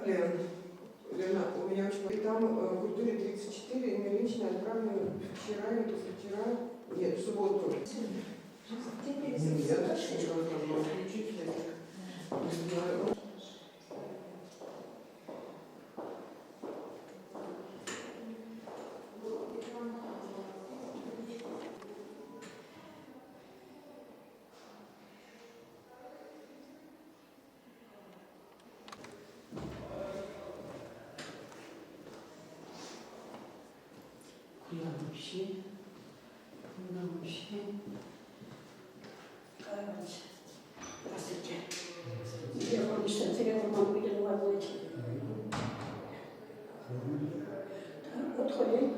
Лен, Лена, у меня очень... И там в культуре 34 имя личное отправлено вчера или позавчера. Нет, в субботу. Я точно не должна включить. Куда вообще? Короче, здравствуйте. Я помню, что телефон вам выделила будет. Так, подходим.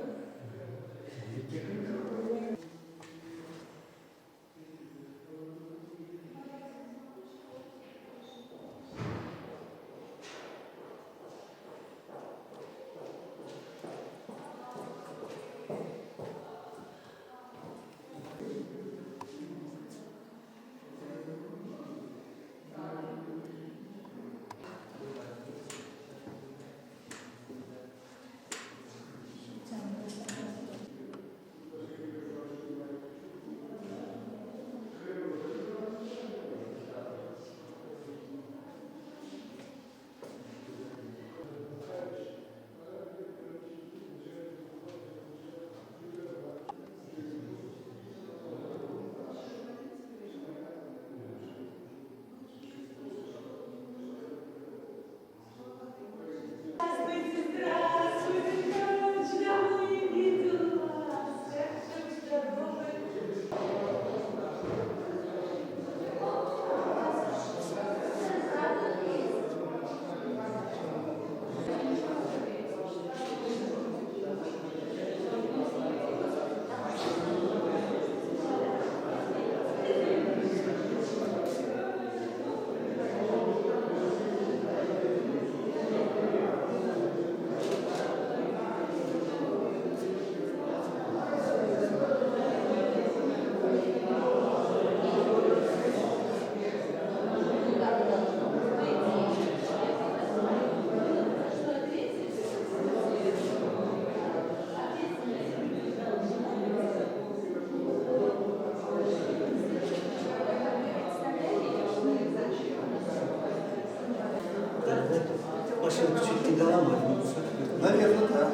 Наверное, да.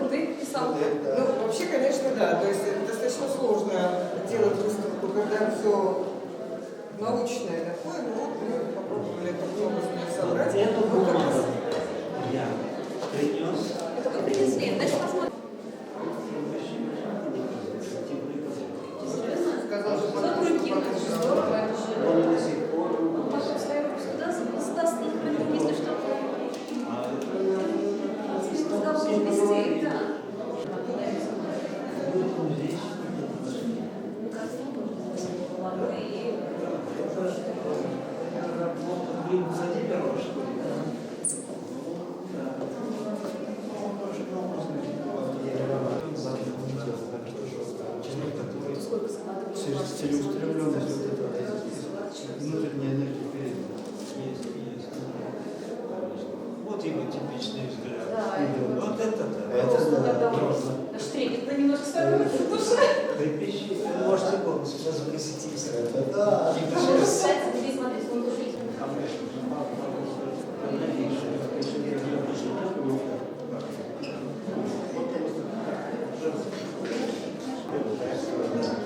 Ты писал? Ну, вообще, конечно, да. То есть это достаточно сложно делать выставку, когда все научное такое. Ну, вот мы попробовали таким образом собрать. Это Ну, как раз... я принес. Это вы принесли. Значит, посмотрим. Сказал, что Сотрудники, здорово, это же. Он до сих пор. Он потом свою руку сюда сдаст, если что-то. Разговор вести, да. Целеустремленность вот эта внутренняя энергия есть. Вот его типичный взгляд. Да, Вот это да. Это Наш тренер, это немножко становится в душе. Трепещи. Можете полностью сейчас высветиться. Это да. Можно сказать, здесь смотреть, он тоже есть.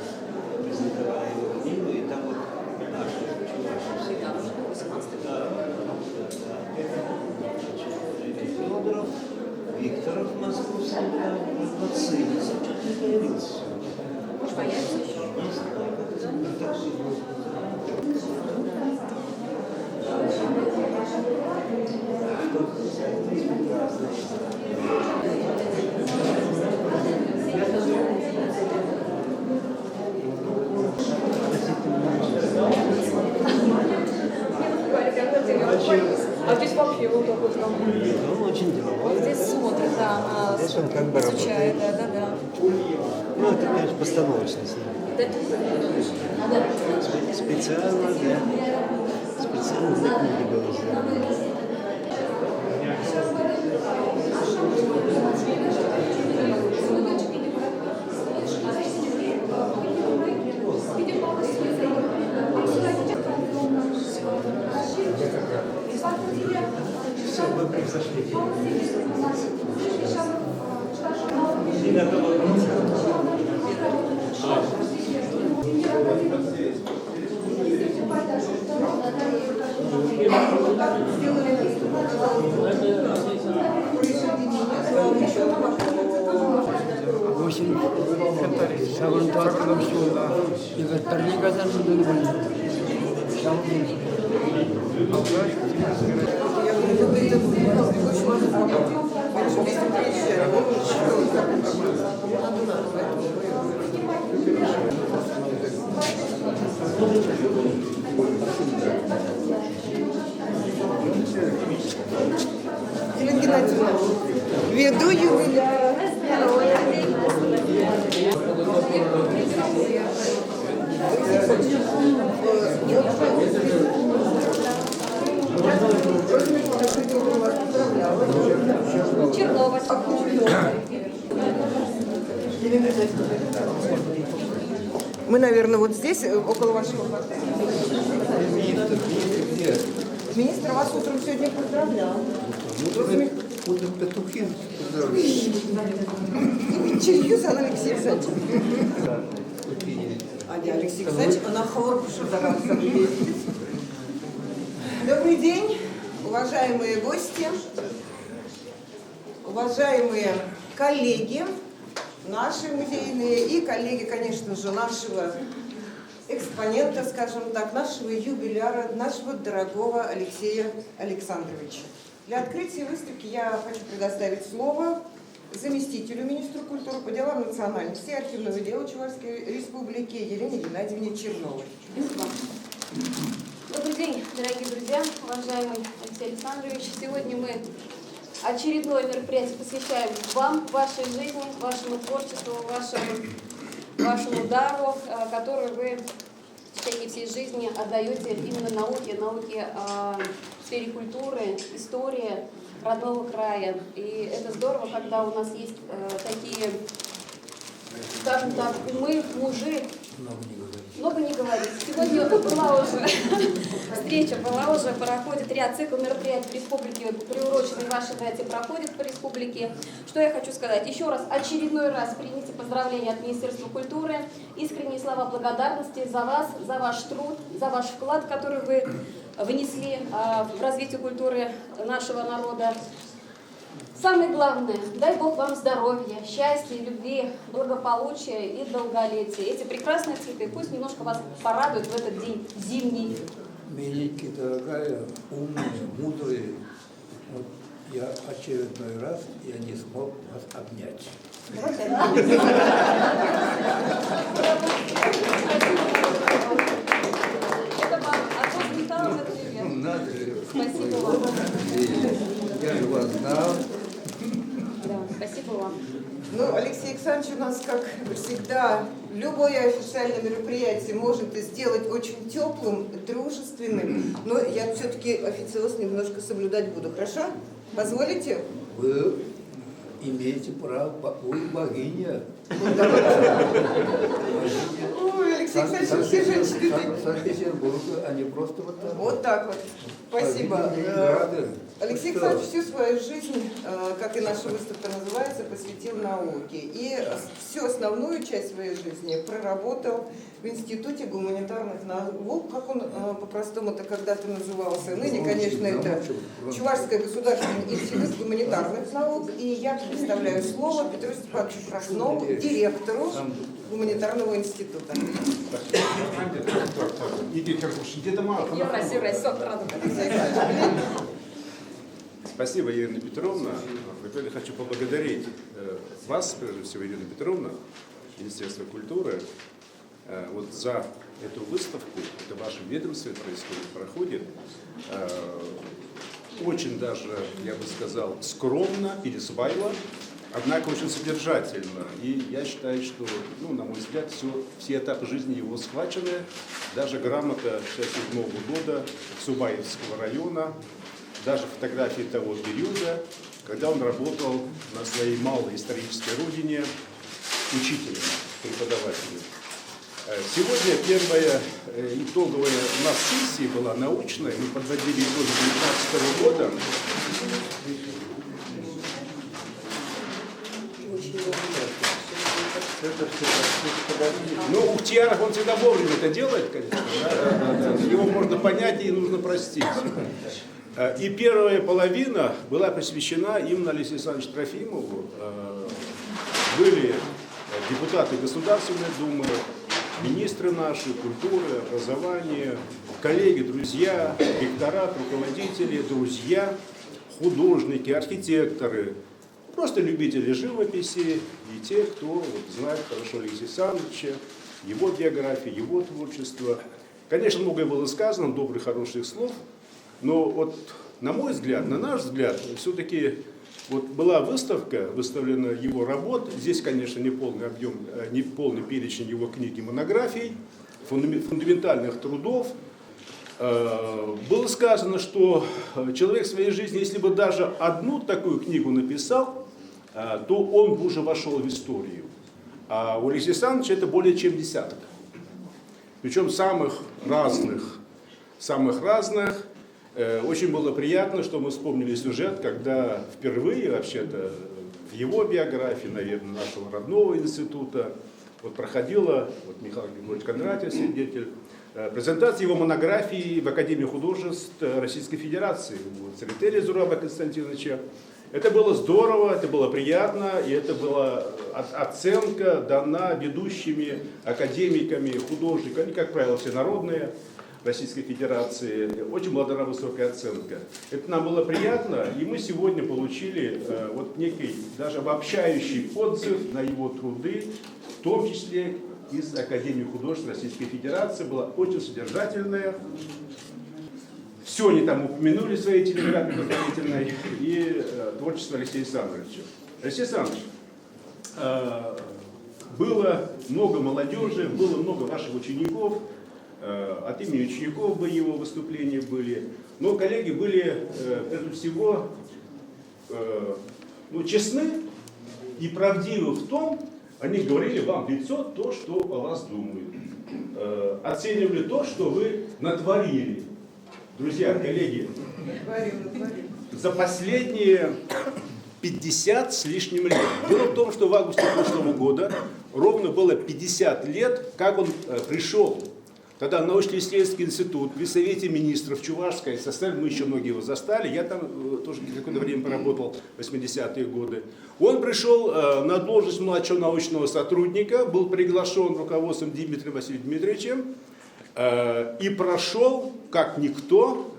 Презентовали его книгу, и там вот наши чуваши. Да, уже 18 Федоров, Викторов московский, там, вот сын, что-то не появился. Может, появится еще. Не знаю, как это не так А здесь вообще вот такой там. Он очень деловой. Вот здесь смотрит, да, Здесь он как бы изучает, работает. да. Ну, это, конечно, постановочно с ним. Специально для книги было сделано. Очень савантарным сюда. И за тарниказан будут были. Я говорю, вы это очень важно работать. Мы же вместе приезжаем. Надо, Елена Геннадьевна, ввиду юбиляра. Чернова. Мы, наверное, вот здесь, около вашего портрета. Министр вас утром сегодня поздравлял. Утром петухи. Через Алексей Александрович. А не Алексей Александрович, она хорошая дорогая. Добрый день, уважаемые гости, уважаемые коллеги, наши музейные и коллеги, конечно же, нашего экспонента, скажем так, нашего юбиляра, нашего дорогого Алексея Александровича. Для открытия выставки я хочу предоставить слово заместителю министра культуры по делам национальности и архивного дела Чувашской республики Елене Геннадьевне Черновой. Добрый день, дорогие друзья, уважаемый Алексей Александрович. Сегодня мы очередное мероприятие посвящаем вам, вашей жизни, вашему творчеству, вашему дару, который вы в течение всей жизни отдаете именно науке в сфере культуры, истории родного края. И это здорово, когда у нас есть такие, скажем так, умы, мужи. Много не говорить. Сегодня была уже встреча, проходит ряд цикл мероприятий в республике, приуроченный вашей дате, проходит по республике. Что я хочу сказать? Еще раз, очередной раз примите поздравления от Министерства культуры, искренние слова благодарности за вас, за ваш труд, за ваш вклад, который вы внесли в развитие культуры нашего народа. Самое главное, дай Бог вам здоровья, счастья, любви, благополучия и долголетия. Эти прекрасные цветы пусть немножко вас порадуют в этот день зимний. Миленькие, дорогая, умные, мудрые. Вот я очередной раз я не смог вас обнять. Это вам от вас Михайловна привет. Надо же. Спасибо вам. Я же вас знал. Да, спасибо вам. Ну, Алексей Александрович у нас, как всегда, любое официальное мероприятие может сделать очень теплым, дружественным, но я все-таки официоз немножко соблюдать буду, хорошо? Позволите? Вы имеете право, вы богиня. Ой, Алексей Александрович, все женщины. Санкт-Петербург, а не просто вот так. Вот так вот. Спасибо. Ленинграда. Алексей Александрович всю свою жизнь, как и наша выставка называется, посвятил науке. И всю основную часть своей жизни проработал в Институте гуманитарных наук, как он по-простому-то когда-то назывался. Ныне, конечно, это Чувашский государственный институт гуманитарных наук. И я представляю слово Петру Степановичу Краснову, директору гуманитарного института. Спасибо, Елена Петровна. Во-первых, хочу поблагодарить вас, прежде всего, Елена Петровна, Министерство культуры, вот за эту выставку. Это в вашем ведомстве проходит. Очень даже, я бы сказал, скромно или свайло, однако очень содержательно. И я считаю, что, ну, на мой взгляд, все этапы жизни его схвачены. Даже грамота 1967 года Субаевского района, даже фотографии того периода, когда он работал на своей малой исторической родине учителем, преподавателем. Сегодня первая итоговая у нас сессия была научная, мы подводили итоги 2019 года. Ну, Ухтияров, он всегда вовремя это делает, конечно. Да? Его можно понять и нужно простить. И первая половина была посвящена именно Алексею Александровичу Трофимову. Были депутаты Государственной Думы, министры наши, культуры, образования, коллеги, друзья, ректорат, руководители, друзья, художники, архитекторы, просто любители живописи и те, кто вот, знает хорошо Алексея Александровича, его биографию, его творчество. Конечно, многое было сказано, добрых, хороших слов, но вот на мой взгляд, на наш взгляд, все-таки вот была выставка, выставлена его работ. Здесь, конечно, не полный объем, не полный перечень его книг и монографий, фундаментальных трудов. Было сказано, что человек в своей жизни, если бы даже одну такую книгу написал, то он бы уже вошел в историю. А у Алексея Александровича это более чем десяток. Причем самых разных. Очень было приятно, что мы вспомнили сюжет, когда впервые вообще-то в его биографии, наверное, нашего родного института, вот проходила, вот Михаил Григорьевич Кондратьев, свидетель, презентация его монографии в Академии художеств Российской Федерации, Церетели Зураба Константиновича. Это было здорово, это было приятно, и это была оценка дана ведущими академиками, художниками, они, как правило, все народные, Российской Федерации. Очень была дана высокая оценка. Это нам было приятно, и мы сегодня получили вот некий даже обобщающий отзыв на его труды, в том числе из Академии художеств Российской Федерации. Была очень содержательная. Все они там упомянули в своей телеграмме поздравительной, и творчество Алексея Александровича. Алексей Александрович, было много молодежи, было много ваших учеников. От имени учеников бы его выступления были. Но коллеги были, прежде всего, честны и правдивы в том, они говорили вам в лицо то, что о вас думают. Оценивали то, что вы натворили. Друзья, коллеги, за последние 50 с лишним лет. Дело в том, что в августе прошлого года ровно было 50 лет, как он пришел. Тогда научно-исследовательский институт при Совете министров Чувашской ССР, мы еще многие его застали, я там тоже какое-то время поработал, 80-е годы. Он пришел на должность младшего научного сотрудника, был приглашен руководством Дмитрием Васильевичем Дмитриевичем и прошел, как никто,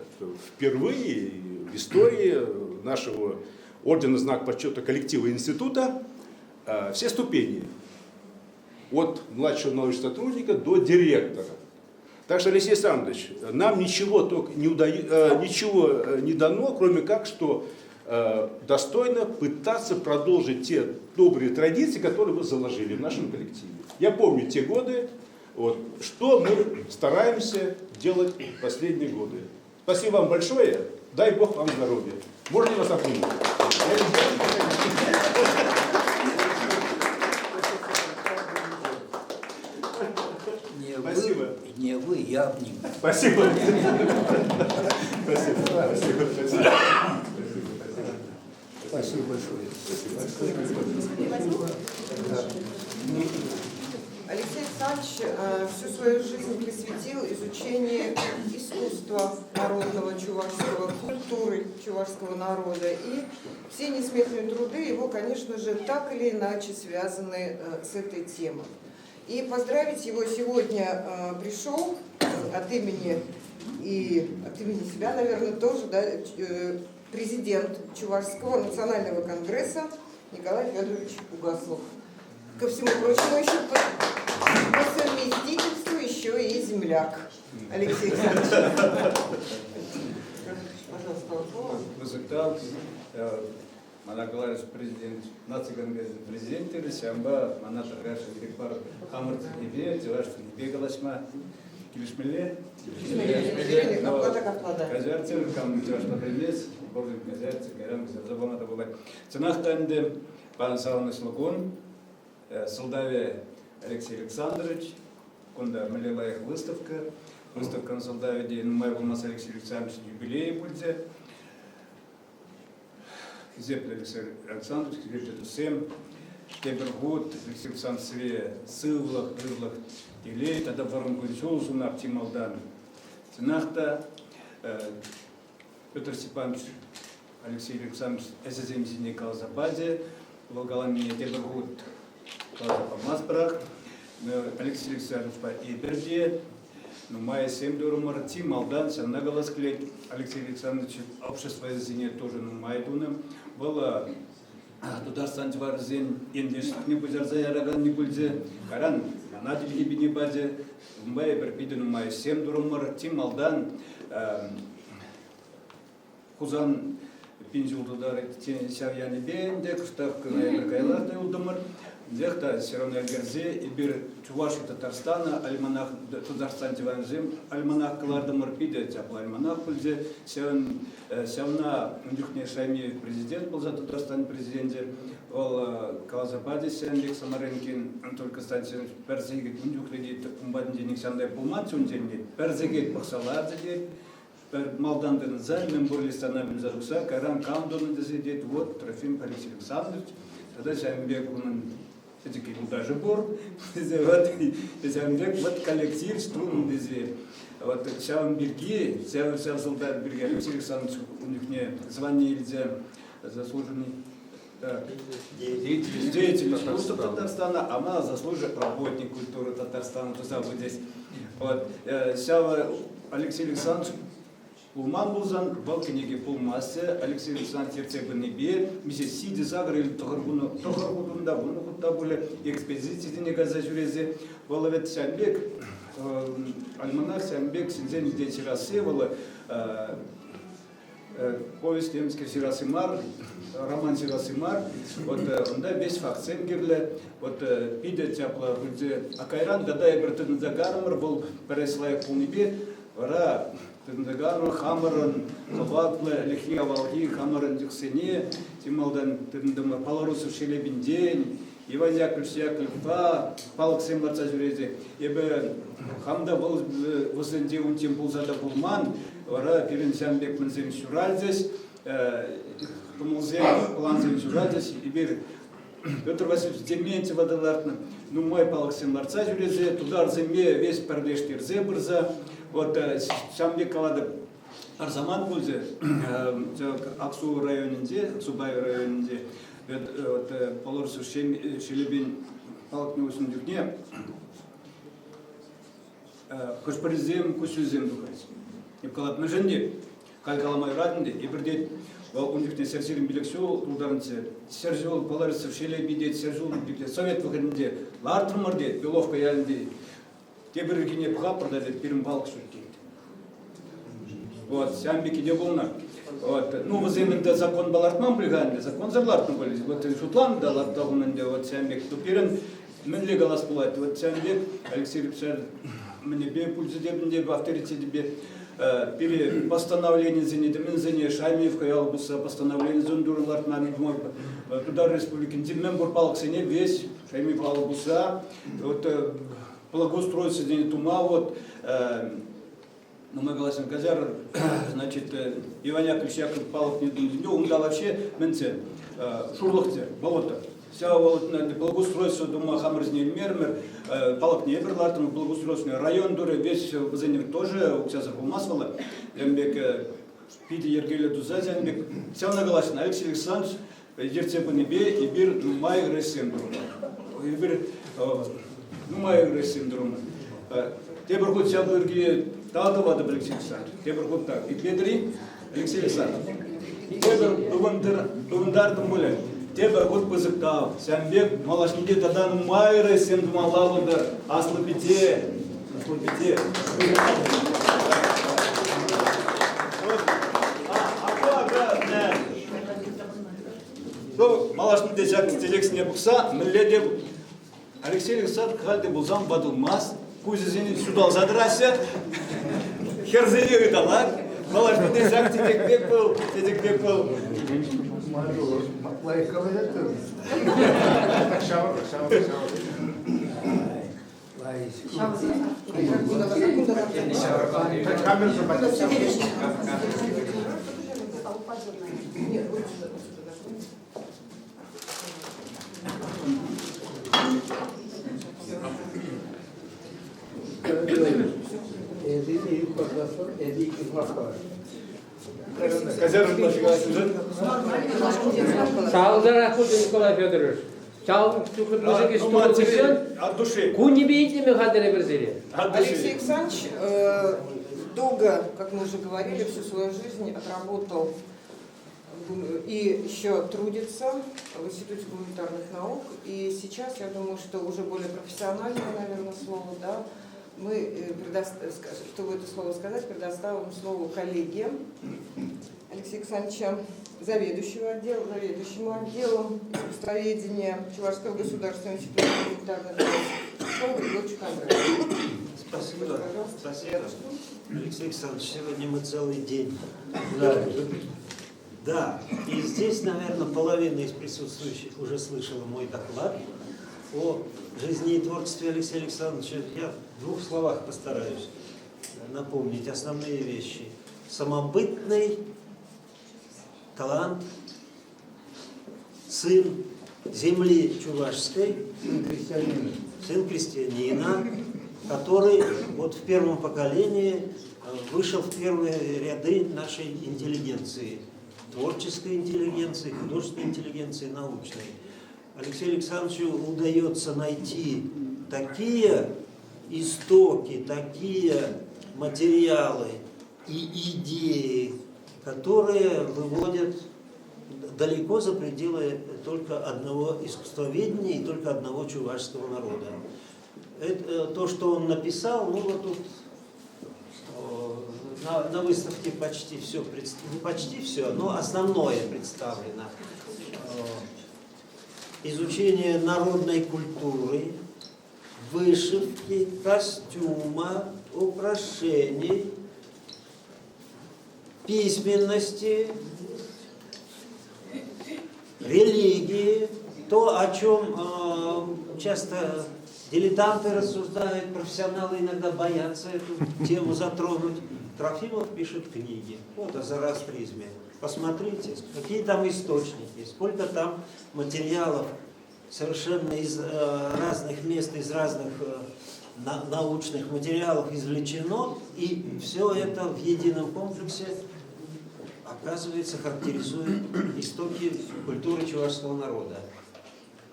впервые в истории нашего ордена Знак почета коллектива института, все ступени. От младшего научного сотрудника до директора. Так что, Алексей Александрович, нам ничего не дано, кроме как, что достойно пытаться продолжить те добрые традиции, которые вы заложили в нашем коллективе. Я помню те годы, вот, что мы стараемся делать в последние годы. Спасибо вам большое, дай Бог вам здоровья. Можно ли вас обнимать? Спасибо. Не вы, я обниму. Спасибо. Спасибо. Спасибо большое. Алексей Александрович всю свою жизнь посвятил изучению искусства народного чувашского, культуры чувашского народа. И все несметные труды его, конечно же, так или иначе связаны с этой темой. И поздравить его сегодня пришел от имени себя, наверное, тоже, да, президент Чувашского национального конгресса Николай Федорович Угаслов. Ко всему прочему, еще по совместительству еще и земляк Алексей Александрович. Пожалуйста, Музыкант, Манакаларис президент, нацигангаз президенттері, сямба, манаша грашын бекпар, хамырт небе, теваштын небе галашма, килишмеле, газертер, кам тевашта примес, бордын газертер, кайрам забамата бабай. Ценахтанды пан Саламыс Лукун, Солдаве Алексей Александрович, кунда малилаях выставка на Солдаве, где май Алмаз Алексей Александрович юбилей будет. Зепл Алексей Александрович, Вильджет Усем, тебір год, Алексей Све, сывлах, рывлах, илей, тогда варым гульчол зуна оптималдан. Ценахта Петр Степанович, Алексей Александрович, ССМ Калзабаде, Волгалами тебір год, Маспрах, Алексей Александрович по Иберде, ну, мая 7 дурумар, Тималдан, Саннагалас клет, Алексей Александрович, общество ССН тоже, ну, майдуном, было Тутарстан Тварзин, Индиш, не пузерза яраган, не пульзе, Каран, Анатолий Гибини Баде, Мая Берпиден, Мая 7 дурумар, Тималдан, Хузан, Пинжул Тудар, Сявьяни Бенде, Кустав Кайлар Удамар, Дехта, Сирона Герзе, Ибир Чуваши Татарстана, Альманах Тутарстан Тиванжим, Альманах Калардамар Пиде, Тяпла Альманах Пульзе, Сявна Дюхне Шайми президент был за Татарстан президенте, Ол Калазабаде, Сенлик Самаренкин, только статья Перзигит, Дюхледит, Умбадин, Сандай Пулман, Цунтенли, Перзигит Пахсаладзе, Малданден Заль, Мембурлистана Бензарукса, Каран Кандон Дезидит, вот Трофим Алексей Александрович, тогда Сямбек все-таки даже бор, вот коллектив струн безве. Вот Сямберги, Сям солдат Берги, Алексей Александрович, у них не звание заслуженный деятель искусства Татарстана, а она заслуженный работник культуры Татарстана, то самое здесь. Вот Сява Алексей Александрович Пулман Бузан, Балкинеги Пулмасе, Алексей Александрович Ерцебенебе, Миссис Сиди Загры, Тохаргунда, Вунухута были экспедиции Денега Жюрезе, Воловет Сямбек, Альманах Сямбек, Синзен День Сирасевала, повесть Емский Сирасимар, роман Сирасимар, вот он да весь факт Сенгерле, вот Пиде Тяпла, Акайран, Гадай Бертен Загармар был Переслаек Пулнебе, Вара Тендагару, Хамаран, Каватле, Лихия Валги, Хамаран Дюксене, Тималдан Тендамар, Паларусу Шелебиндень, Иван Яковлевич Яковлев, Палак Семларца Жюрезе, Ибе Хамда Возенди Унтим Пулзада Пулман, Вара Пиренсянбек Манзем Шуральзес, Тумулзем Планзем Шуральзес, Ибир Петр Васильевич Дементьев Адалартна, ну мой Палак Семларца Жюрезе, Тудар Земе, весь Пардеш Тирзебрза, вот Шамбек Калада Арзаман Пульзе, Аксу районинде, Аксубай районинде, вот Палорсу Шелебин Палак Неусун Дюкне, Кошпаризем Кусюзем Духайс. И Калат Меженде, Калькаламай Раденде, и Бердет, у них не Сержирим Белексю, Ударнце, Сержил Паларсу Шелебидет, Сержил Совет Вахаринде, Лартрмарде, Беловка Яльде, Тебергине Пха продали Пирмбалк Шурки. Вот, Сямбики не было. Вот, ну, возле закон Балартман бригады, закон Зарлартман были. Вот Шутлан дал Артагунанде, вот Сямбик, Тупирен, Менли Галас Пулат, вот Сямбик, Алексей Репшер, мне бе пульзидебнде в авторитете пере постановление Зенитаминзене, Шаймиев, Каялбуса, постановление Зундурн Лартман, туда республики, Димембур Палаксене, весь Шаймиев Албуса, вот благоустройство День Тума, вот, ну, мы голосим Казар, значит, Иван Яковлевич Яков Палов не думает, он дал вообще менце, Шурлахте, болото. Вся вот благоустройство Дума Хамрзнель Мермер, Палок не Эберлартом, благоустройственный район, дуре, весь Вазенев тоже, у Цезар Бумасвала, Ямбек, Пиди Ергеля Дуза, Ямбек, вся наголосина, Алексей Александрович, Ерцебенебе, Ибир, Нумай, Ресендрум. Ибир, Нумай, Ресендрум. Тебергут Сябурги, Тадова, Алексей Александрович, Тебергут так, и Петри, Алексей Александрович. Тебер, Дувандар, Думбуля. Тебергут Пызыктав, Сямбек, Малашниде, тогда Нумай, Ресендрум, Аллахудар, Аслапите, Аслапите. Ну, Малашниде, Тезексне Букса, Меледе, Алексей Александрович, Хальде Бузам, Бадулмас, Кузизин сюда задрася, Херзели Далак, Малашниде, Тезек был. Нет, Kazarsın, 52 Moskva. Казарм başkanı. Sağ olun Rahmet Nikolay Fyodorovич. Sağ olun, çünkü Ну, матери, от души. Кун не бейте ми хадere берзели. От Алексей души. Александрович долго, как мы уже говорили, всю свою жизнь отработал и еще трудится в Институте гуманитарных наук. И сейчас, я думаю, что уже более профессиональное, наверное, слово, да, мы, чтобы это слово сказать, предоставим слово коллеге Алексея Александровича, заведующему отделом искусствоведения Чувашского государственного института гуманитарных наук Павлу Григорьевичу Кондратьеву. Спасибо. Пожалуйста. Спасибо. Алексей Александрович, сегодня мы целый день. Да, и здесь, наверное, половина из присутствующих уже слышала мой доклад о жизни и творчестве Алексея Александровича. Я в двух словах постараюсь напомнить основные вещи. Самобытный талант, сын земли чувашской, сын крестьянина, который вот в первом поколении вышел в первые ряды нашей интеллигенции, творческой интеллигенции, художественной интеллигенции, научной. Алексею Александровичу удается найти такие истоки, такие материалы и идеи, которые выводят далеко за пределы только одного искусствоведения и только одного чувашского народа. Это, то, что он написал, ну вот тут на выставке почти все, не почти все, но основное представлено. Изучение народной культуры, вышивки, костюма, украшений, письменности, религии, то, о чем часто дилетанты рассуждают, профессионалы иногда боятся эту тему затронуть. Трофимов пишет книги вот о зороастризме. Посмотрите, какие там источники, сколько там материалов совершенно из разных мест, из разных научных материалов извлечено, и все это в едином комплексе, оказывается, характеризует истоки культуры чувашского народа.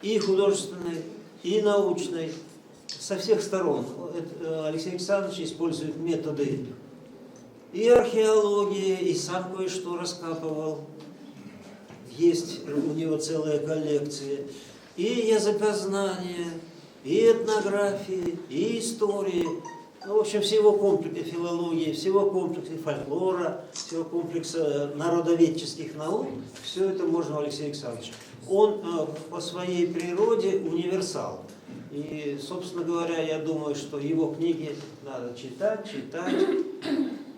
И художественной, и научной, со всех сторон. Алексей Александрович использует методы и археологии, и сам кое-что раскапывал. Есть у него целая коллекция. И языкознания, и этнографии, и истории. Ну, в общем, всего комплекса филологии, всего комплекса фольклора, всего комплекса народоведческих наук. Все это можно у Алексея Александровича. Он по своей природе универсал. И, собственно говоря, я думаю, что его книги надо читать.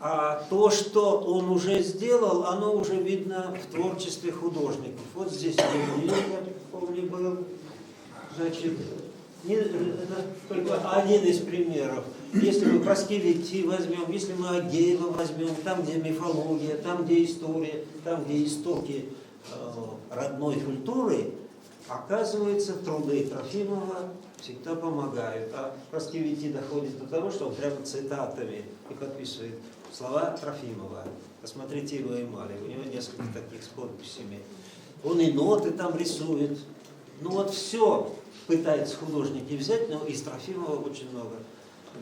А то, что он уже сделал, оно уже видно в творчестве художников. Вот здесь я помню, был. Значит, это только один из примеров. Если мы Паскевичи возьмем, если мы Агеева возьмем, там, где мифология, там, где история, там, где истоки родной культуры, оказывается, труды Трофимова всегда помогают. А Паскевичи доходит до того, что он прямо цитатами и подписывает слова Трофимова. Посмотрите его эмали, у него несколько таких с подписями. Он и ноты там рисует. Ну вот все пытаются художники взять, но из Трофимова очень много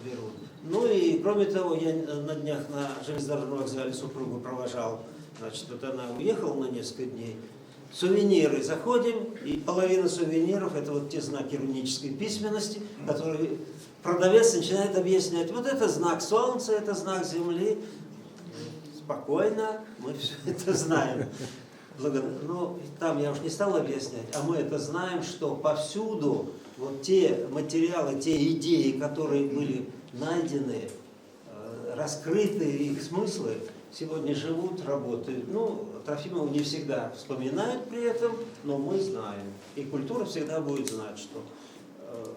берут. Ну и кроме того, я на днях на железнодорожном вокзале супругу провожал. Значит, вот она уехала на несколько дней. Сувениры заходим, и половина сувениров это вот те знаки рунической письменности, которые продавец начинает объяснять. Вот это знак солнца, это знак земли. Спокойно, мы все это знаем. Ну, там я уж не стал объяснять, а мы это знаем, что повсюду вот те материалы, те идеи, которые были найдены, раскрыты их смыслы, сегодня живут, работают. Ну, Трофимова не всегда вспоминают при этом, но мы знаем. И культура всегда будет знать, что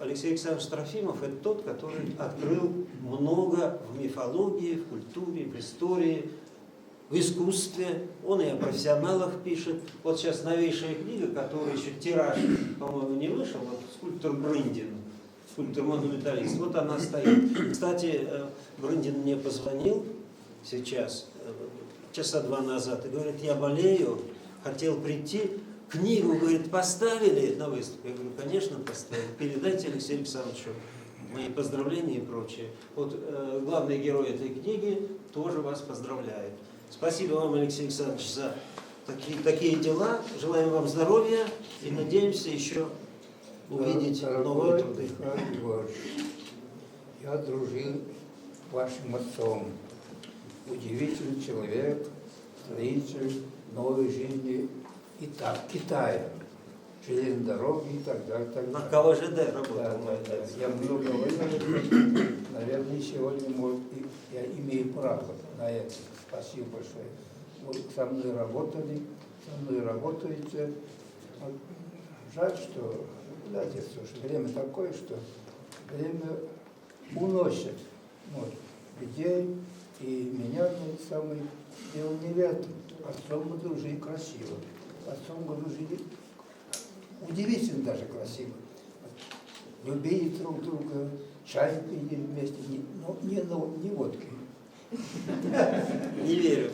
Алексей Александрович Трофимов – это тот, который открыл много в мифологии, в культуре, в истории, в искусстве. Он и о профессионалах пишет. Вот сейчас новейшая книга, которая еще тираж, по-моему, не вышел, вот скульптор Брындин, скульптор-монументалист, вот она стоит. Кстати, Брындин мне позвонил сейчас, часа 2 назад, и говорит, я болею, хотел прийти, книгу, говорит, поставили на выставку. Я говорю, конечно, поставили. Передайте Алексею Александровичу мои поздравления и прочее. Вот главный герой этой книги тоже вас поздравляет. Спасибо вам, Алексей Александрович, за такие дела. Желаем вам здоровья и надеемся еще увидеть новые труды. Михаил Григорьевич, я дружил с вашим отцом. Удивительный человек, строитель новой жизни Китая, железной дороги и так далее. На КВЖД работал. Да. Я много вынужден, наверное, сегодня я имею право на это. Спасибо большое. Вы со мной работали, со мной работаете. Вот жаль, что, знаете, слушай, время такое, что время уносит людей и меня самый дело не в этом. Отцом мы дружили красиво. Отцом мы дружили удивительно даже красиво. Любили друг друга, чай пили вместе, но не водки. Не верю.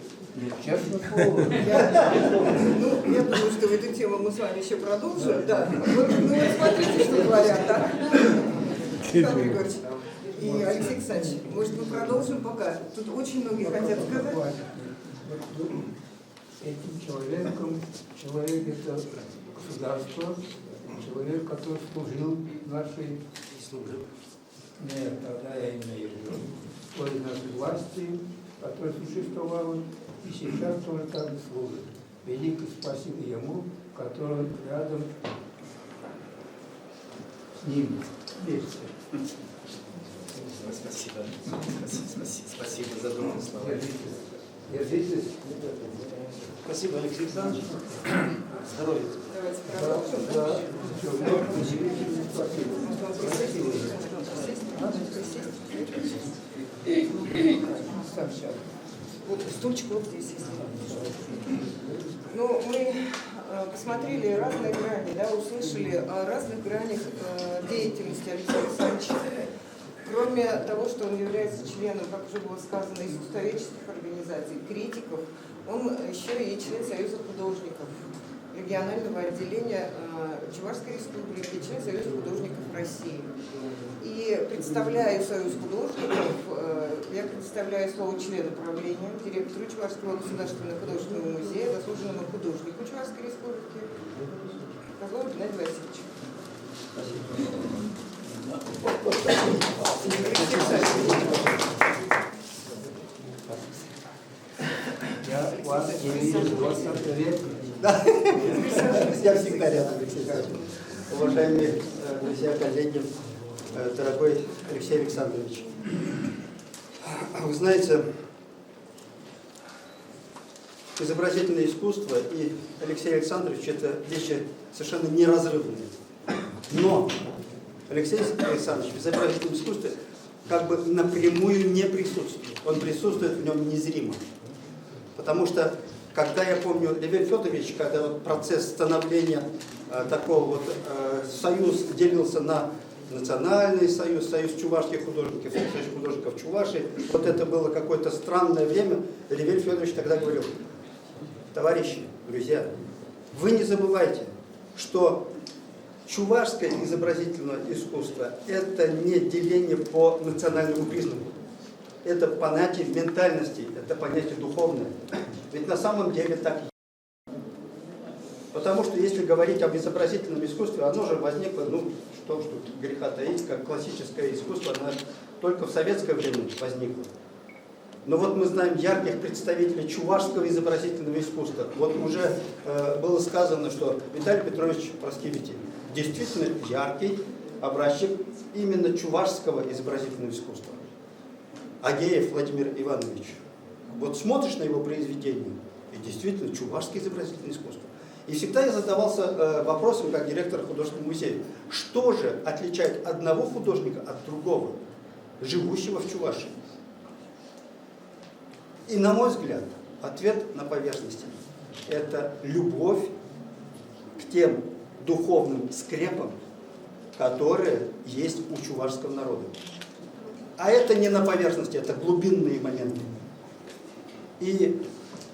Честно слово. Я думаю, что эту тему мы с вами еще продолжим. Да. Ну вот смотрите, что говорят, да? Александр Григорьевич и Алексей Александрович, может, мы продолжим пока? Тут очень многие хотят сказать. Этим человеком, человек это государство, человек, который служил нашей Служил. Нет, тогда я имею в виду той нашей власти, которая существовала, и сейчас тоже так и служит. Великое спасибо ему, который рядом с ним вместе. Спасибо. Спасибо за добрые слова. Держитесь. Спасибо, Алексей Александрович. Здоровья. Давайте продолжим. Да, удивительно, спасибо. Сам сяду. Вот стульчик вот здесь есть. Ну, мы посмотрели разные грани, да, услышали о разных гранях деятельности Алексея Александровича. Кроме того, что он является членом, как уже было сказано, искусствоведческих организаций, критиков, он еще и член Союза художников, регионального отделения Чувашской республики, член Союза художников России. И представляю Союз художников, я представляю слово члена правления, директору Чувашского государственного художественного музея, заслуженному художнику Чувашской республики Козлову Геннадию Васильевичу. Я вас не видел 20 лет. Да, я всегда рядом, Алексей Александрович. Уважаемые друзья, коллеги, дорогой Алексей Александрович. Вы знаете, изобразительное искусство и Алексей Александрович – это вещи совершенно неразрывные. Но Алексей Александрович в изобразительном искусстве как бы напрямую не присутствует. Он присутствует в нем незримо. Потому что, когда я помню, Левель Федорович, когда вот процесс становления такого вот союз делился на национальный союз, союз чувашских художников, союз художников Чувашии, вот это было какое-то странное время, Левель Федорович тогда говорил: товарищи, друзья, вы не забывайте, что чувашское изобразительное искусство – это не деление по национальному признаку. Это понятие ментальности, это понятие духовное. Ведь на самом деле так и есть. Потому что если говорить об изобразительном искусстве, оно же возникло, ну, что греха таить, как классическое искусство, оно только в советское время возникло. Но вот мы знаем ярких представителей чувашского изобразительного искусства. Вот уже было сказано, что Виталий Петрович Проскевитин действительно яркий образчик именно чувашского изобразительного искусства. Агеев Владимир Иванович. Вот смотришь на его произведения, и действительно чувашское изобразительное искусство. И всегда я задавался вопросом, как директор художественного музея, что же отличает одного художника от другого, живущего в Чувашии? И, на мой взгляд, ответ на поверхности – это любовь к тем духовным скрепам, которые есть у чувашского народа. А это не на поверхности, это глубинные моменты. И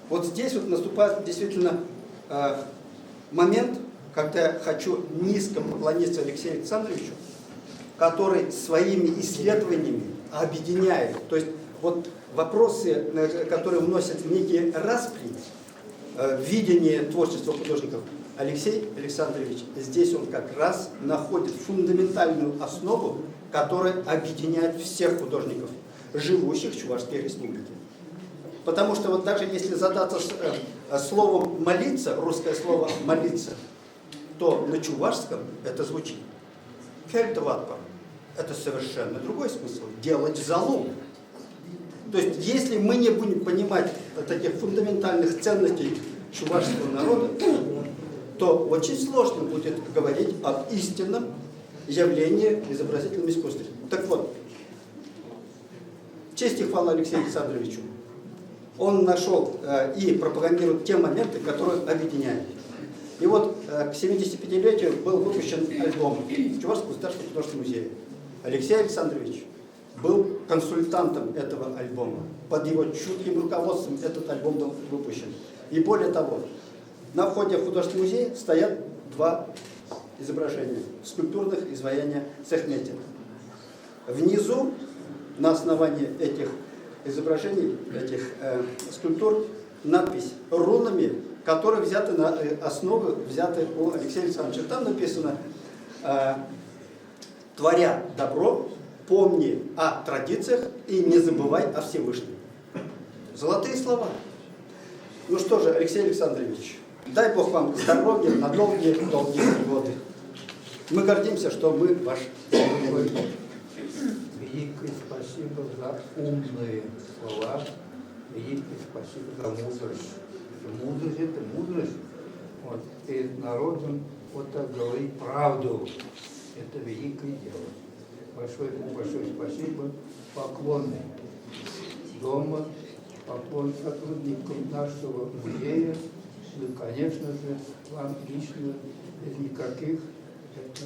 вот здесь вот наступает действительно момент, когда я хочу низко поклониться Алексею Александровичу, который своими исследованиями объединяет. То есть вот вопросы, которые вносят в некие распри, видение творчества художников, Алексей Александрович здесь он как раз находит фундаментальную основу, которая объединяет всех художников, живущих в Чувашской республике. Потому что вот даже если задаться словом «молиться», русское слово «молиться», то на чувашском это звучит «кельтватпар». Это совершенно другой смысл. Делать залог. То есть, если мы не будем понимать таких фундаментальных ценностей чувашского народа, то очень сложно будет говорить об истинном явлении в изобразительном искусстве. Так вот, честь и хвала Алексею Александровичу. Он нашел и пропагандирует те моменты, которые объединяют. И вот к 75-летию был выпущен альбом в Чувашском государственном художественном музее. Алексей Александрович был консультантом этого альбома. Под его чутким руководством этот альбом был выпущен. И более того, на входе в художественный музей стоят два изображения, скульптурных изваяния Сехметина. Внизу, на основании этих изображений, этих скульптур, надпись рунами, которые взяты на основу, взяты у Алексея Александровича. Там написано: «Творя добро, помни о традициях и не забывай о Всевышнем». Золотые слова. Ну что же, Алексей Александрович, дай Бог вам здоровья на долгие годы. Мы гордимся, что мы ваш Великое спасибо за умные слова, великое спасибо за мудрость. Мудрость – это мудрость. Вот, перед народом вот так говорить правду. Это великое дело. Большое спасибо. Поклон дома, поклон сотрудникам нашего музея. И, конечно же, вам лично, без никаких. Это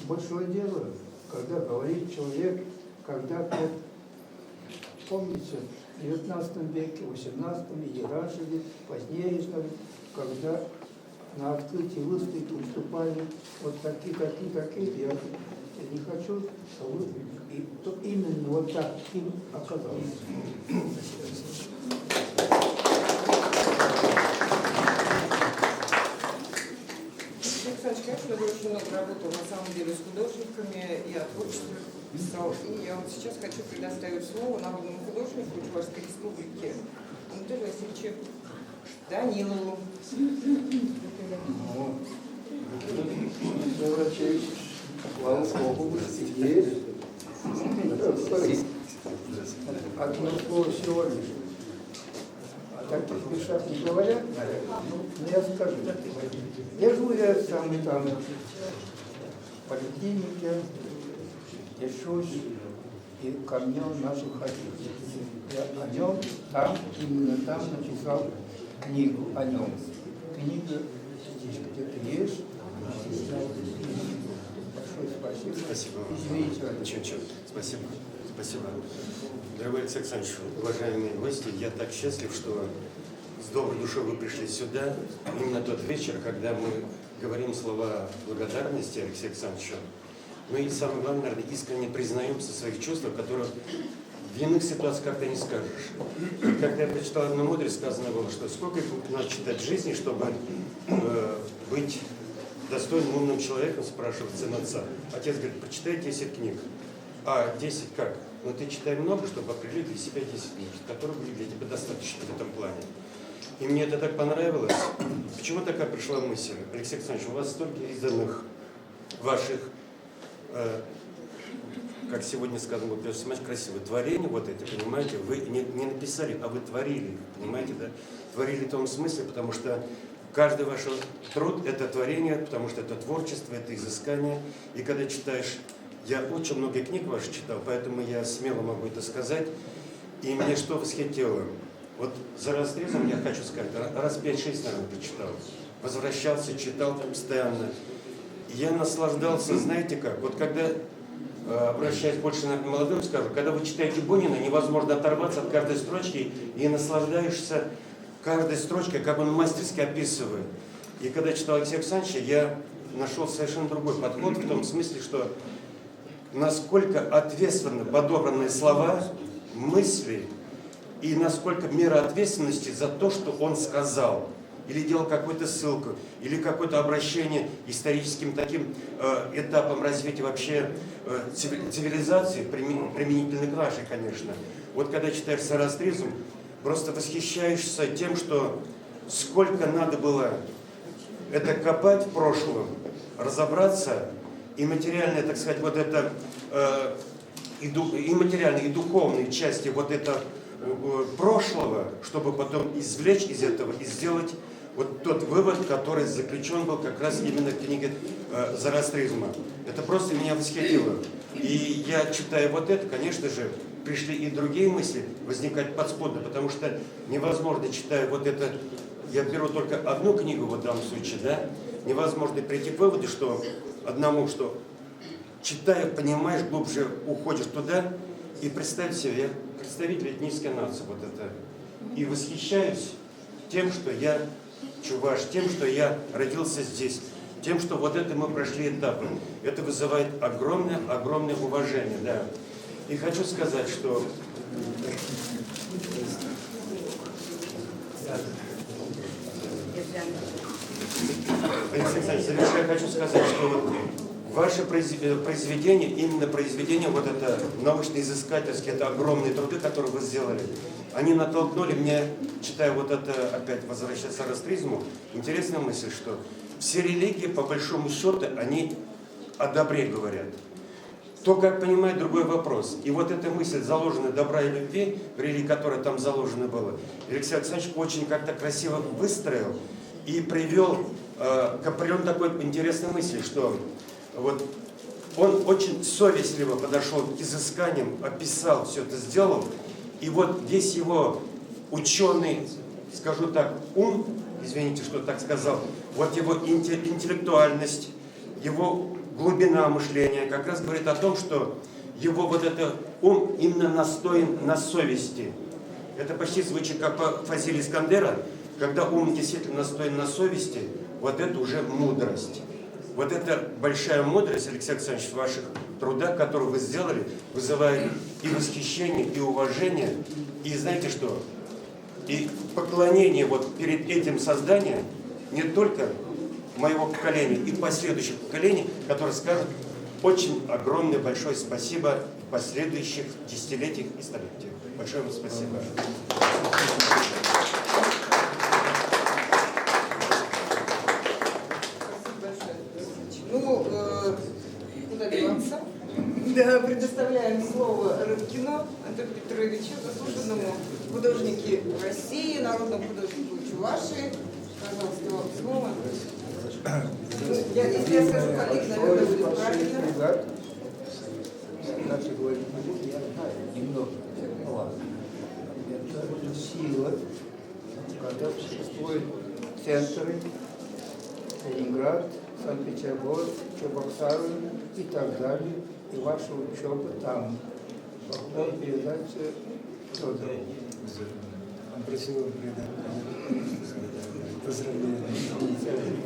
большое дело, когда говорит человек, когда-то, помните, в 19 веке, в 18 и раньше, позднее, когда на открытии выставки выступали вот такие. Я не хочу, чтобы и то именно вот так им оказалось. Александр, конечно, вы очень много работал на самом деле с художниками и о творчестве писал. И я вот сейчас хочу предоставить слово народному художнику Чувашской республики Анатолию Васильевичу Данилову. Слава Богу, есть. Одно слово сегодня. А так смешать не говорят, наверное. Ну, я скажу. Я живу там в поликлинике, лишусь, и ко мне наших ходил. Я о нем там, именно там написал книгу о нем. Книга здесь где-то есть. Большое спасибо. Спасибо. Извините. Ничего. Спасибо. Спасибо. Дорогой Алексей Александрович, уважаемые гости, я так счастлив, что с доброй душой вы пришли сюда. Именно тот вечер, когда мы говорим слова благодарности Алексею Александровичу. Мы, и самое главное, наверное, искренне признаемся в своих чувствах, которые в иных ситуациях как-то не скажешь. Когда я прочитал одну мудрость, сказано было, что сколько надо читать жизни, чтобы быть достойным умным человеком, спрашивает сын отца. Отец говорит: прочитай 10 книг. А 10 как? Ну ты читай много, чтобы определить для себя 10 книг, которые были для тебя достаточно в этом плане. И мне это так понравилось. Почему такая пришла мысль? Алексей Александрович, у вас столько изданных ваших, как сегодня сказано, вот смотрите, красивое творение, вот эти, понимаете, вы не написали, а вы творили, понимаете, да? Творили в том смысле, потому что каждый ваш труд – это творение, потому что это творчество, это изыскание. И когда читаешь, я очень много книг ваших читал, поэтому я смело могу это сказать. И мне что восхитило? Вот за разрезом я хочу сказать, раз 5-6, наверное, прочитал. Возвращался, читал постоянно. И я наслаждался, знаете как, вот когда обращаясь больше к молодым, скажу, когда вы читаете Бунина, невозможно оторваться от каждой строчки и наслаждаешься каждой строчкой, как он мастерски описывает. И когда читал Алексея Александровича, я нашел совершенно другой подход, в том смысле, что насколько ответственно подобраны слова, мысли, и насколько мера ответственности за то, что он сказал, или делал какую-то ссылку, или какое-то обращение историческим таким этапом развития вообще цивилизации, применительно к нашей, конечно. Вот когда читаешь Зороастризм, просто восхищаешься тем, что сколько надо было это копать в прошлом, разобраться, и материальная, так сказать, вот это, и материальные, и духовные части вот это прошлого, чтобы потом извлечь из этого и сделать вот тот вывод, который заключен был как раз именно в книге Зороастризма. Это просто меня восхитило. И я, читая вот это, конечно же, пришли и другие мысли возникать подспудно, потому что невозможно, читая вот это, я беру только одну книгу в данном случае, да, невозможно прийти к выводу, что одному, что читая, понимаешь, глубже уходишь туда, и представь себе, я представитель этнической нации, вот это, и восхищаюсь тем, что я чуваш, тем, что я родился здесь, тем, что вот это мы прошли этапы. Это вызывает огромное уважение, да. И хочу сказать, что Алексей Александрович, завершая, хочу сказать, что ваше произведение, именно произведение, вот это научно-изыскательские, это огромные труды, которые вы сделали, они натолкнули меня, читая вот это, опять возвращаясь к Зороастризму, интересная мысль, что все религии, по большому счету, они о добре говорят. То, как понимать, другой вопрос. И вот эта мысль, заложенная добра и любви, в религии, которая там заложена была, Алексей Александрович очень как-то красиво выстроил и привел к определенной такой интересной мысли, что вот он очень совестливо подошел к изысканиям, описал, все это сделал, и вот весь его ученый, скажу так, ум, извините, что так сказал, вот его интеллектуальность, его глубина мышления как раз говорит о том, что его вот этот ум именно настоен на совести. Это почти звучит как по Фазиле Искандера, когда ум действительно настоен на совести, вот это уже мудрость. Вот эта большая мудрость, Алексей Александрович, в ваших трудах, которые вы сделали, вызывает и восхищение, и уважение, и знаете что? И поклонение вот перед этим созданием не только моего поколения и последующих поколений, которые скажут очень огромное большое спасибо в последующих десятилетиях и столетиях. Большое вам спасибо. Ну, куда деваться? Да, предоставляем слово Рыбкину Антону Петровичу, заслуженному художнику России, народному художнику Чувашии. Пожалуйста, вам слово. Если я скажу коллег, наверное, будет правильно. Наши говорят, немного. Это сила, когда существуют центры, Ленинград, Санкт-Петербург, Чебоксары и так далее, и ваша учеба там. Потом передача Федору. Он просил вам передать поздравления.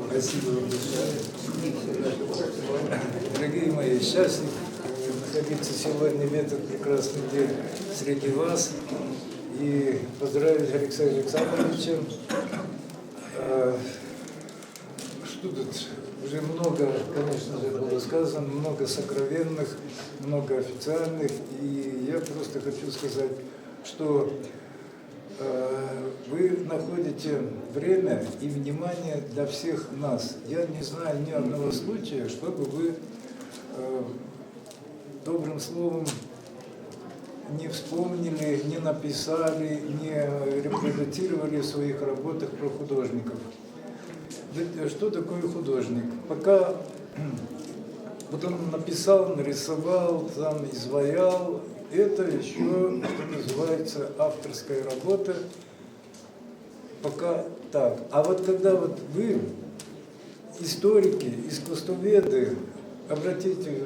Спасибо вам большое. Дорогие мои, счастлив находиться сегодня в этот прекрасный день среди вас и поздравить Алексея Александровича. Что тут уже много, конечно же, было сказано, много сокровенных, много официальных, и я просто хочу сказать, что вы находите время и внимание для всех нас. Я не знаю ни одного случая, чтобы вы добрым словом не вспомнили, не написали, не репродуцировали в своих работах про художников. Что такое художник? Пока вот он написал, нарисовал, там изваял, это еще, что называется, авторская работа. Пока так. А вот когда вот вы, историки, искусствоведы, обратите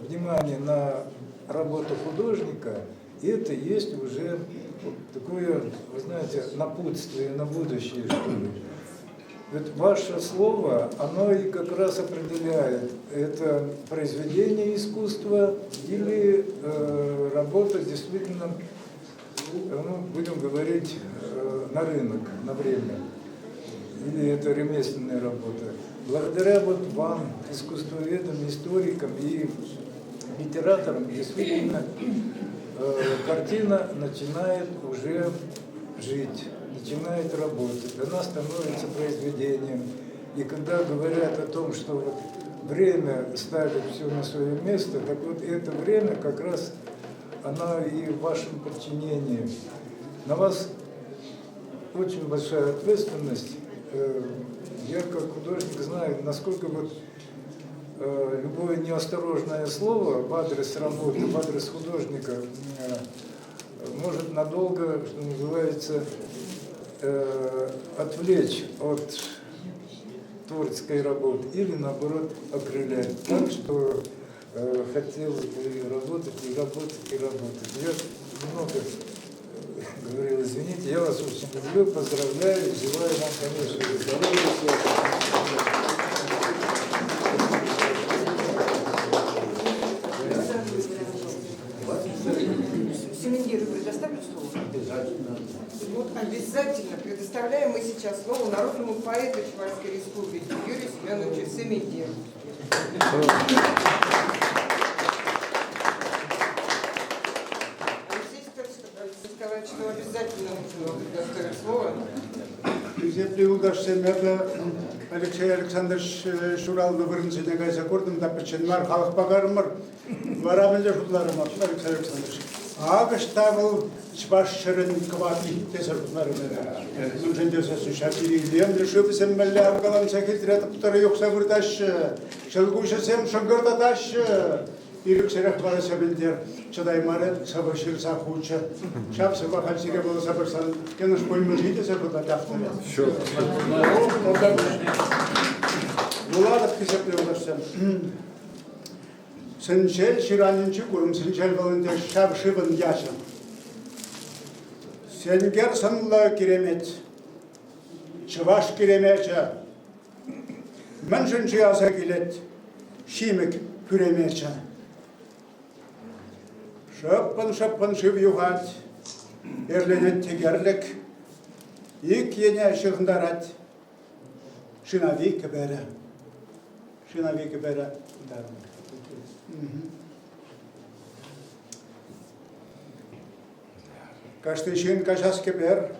внимание на работу художника, это есть уже вот такое, вы знаете, напутствие на будущее, что ли. Вот ваше слово, оно и как раз определяет, это произведение искусства или работа действительно, ну, будем говорить, на рынок, на время. Или это ремесленная работа. Благодаря вот вам, искусствоведам, историкам и литераторам, действительно, картина начинает уже жить, начинает работать, она становится произведением. И когда говорят о том, что вот время ставит все на свое место, так вот это время как раз оно и в вашем подчинении. На вас очень большая ответственность. Я как художник знаю, насколько вот любое неосторожное слово в адрес работы, в адрес художника может надолго, что называется, отвлечь от творческой работы или наоборот окрылять. Так что хотелось бы работать и работать и работать. Я много говорил, извините, я вас очень люблю, поздравляю, желаю вам, конечно, здоровья, Семендиру предоставлю слово? Обязательно. Вот обязательно предоставляем мы сейчас слово народному поэту Чувашской Республики Юрию Семеновичу Семендиру. Сказать, что обязательно нужно предоставить слово. Алексей Александрович Шуралны біріншіне қайса көрдім, да біршен бар халық бағарымыр. Барамын жұртларым, Алексей Александрович. Ağaçta bu başşırın kıvati tesirtlerim. Bunun desesi şakiriyim. Düşüp sen belli avgalan sekreter tutları yoksa bir taş. Şalguşa sen şangırda taş. İlk serek var sebildir. Çadaymarı savaşır sahuça. Şap sabah halsire bol sabırsan. Yanlış koymazıydı sabırda daftara. Şu. Buladık kısaplıyorlar. Сенчель ширанинчи курум сенчель волонтер шав шивын яшын. Сенгер сынлы керемет, чываш керемече. Міншінші аса келет, шимік күремече. Шыппын шыв юғат, ерленет тегерлік, ик ене шығындарат. Шинавик бәрі. Каштычин кашаскебер,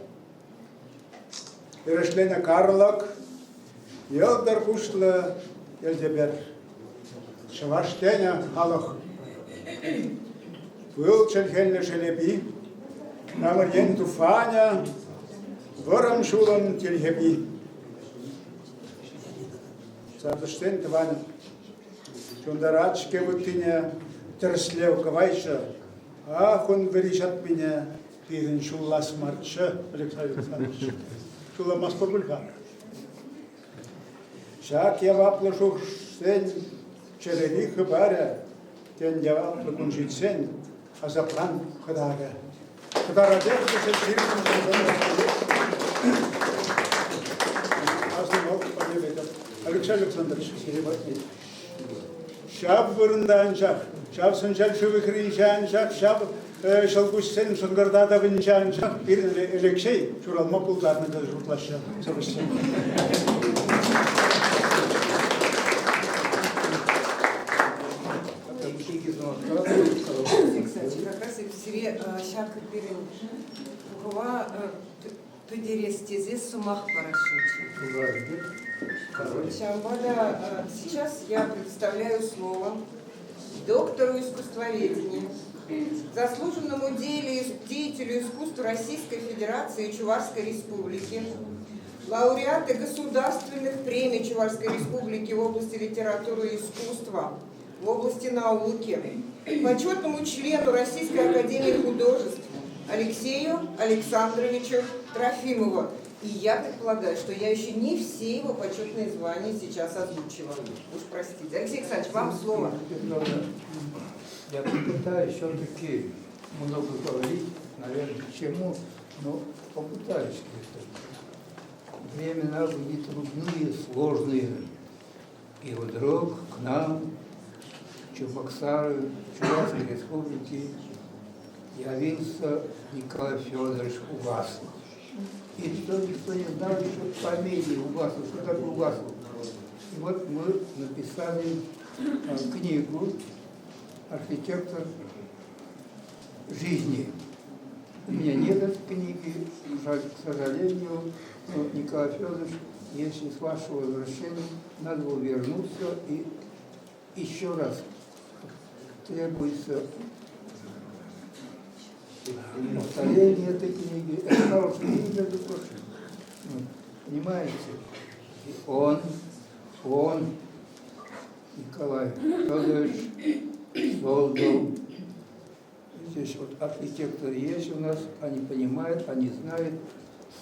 Ирешлене карлок, елдар кушлы елдебер. Шываштене халық. Был челхельне шелеби, намырген туфаня, вырым шулын телхеби. Сардыштен тваня. Чундарачке вытыне терслев кавайша, ах, он выречат меня, пирен шуллас марча, Алексей Александрович, шула маспоргульхар. Шак я ваплышу сень, черевих и баря, тен я ваплыкун жить сень, а заплан хадага. Хадара дерзко сень ширикун Алексей Александрович, Şab vırındanacak, şab sıncal şıvıkırıncanacak, şab şalguşsen şıngırda da vincanacak bir elekşey şuralma pullarını da zurtlaşacak. Savaşacak. Кстати, как раз и в селе Шак Пирин Кукова Тудерестезе Сумах Порошичи. Сейчас я представляю слово доктору искусствоведения, заслуженному деятелю искусства Российской Федерации и Чувашской Республики, лауреаты государственных премий Чувашской Республики в области литературы и искусства, в области науки, почетному члену Российской Академии Художеств Алексею Александровичу Трофимову. И я предполагаю, что я еще не все его почетные звания сейчас озвучиваю. Уж простите. Алексей Александрович, вам слово. Я попытаюсь все-таки много говорить, наверное, к чему, но попытаюсь. Времена были трудные, сложные. И вдруг к нам, Чебоксары, Чувашской республики, явился Николай Федорович Угасов. И что никто не знал еще фамилии Угасов, что такое Угасов. И вот мы написали книгу «Архитектор жизни». У меня нет этой книги, жаль, к сожалению, но Николай Федорович, если с вашего возвращения надо было вернуться и еще раз требуется повторение этой книги. Это хорошая книга, между прочим. Понимаете? И он, Николай Федорович, создал. Здесь вот архитекторы есть у нас, они понимают, они знают,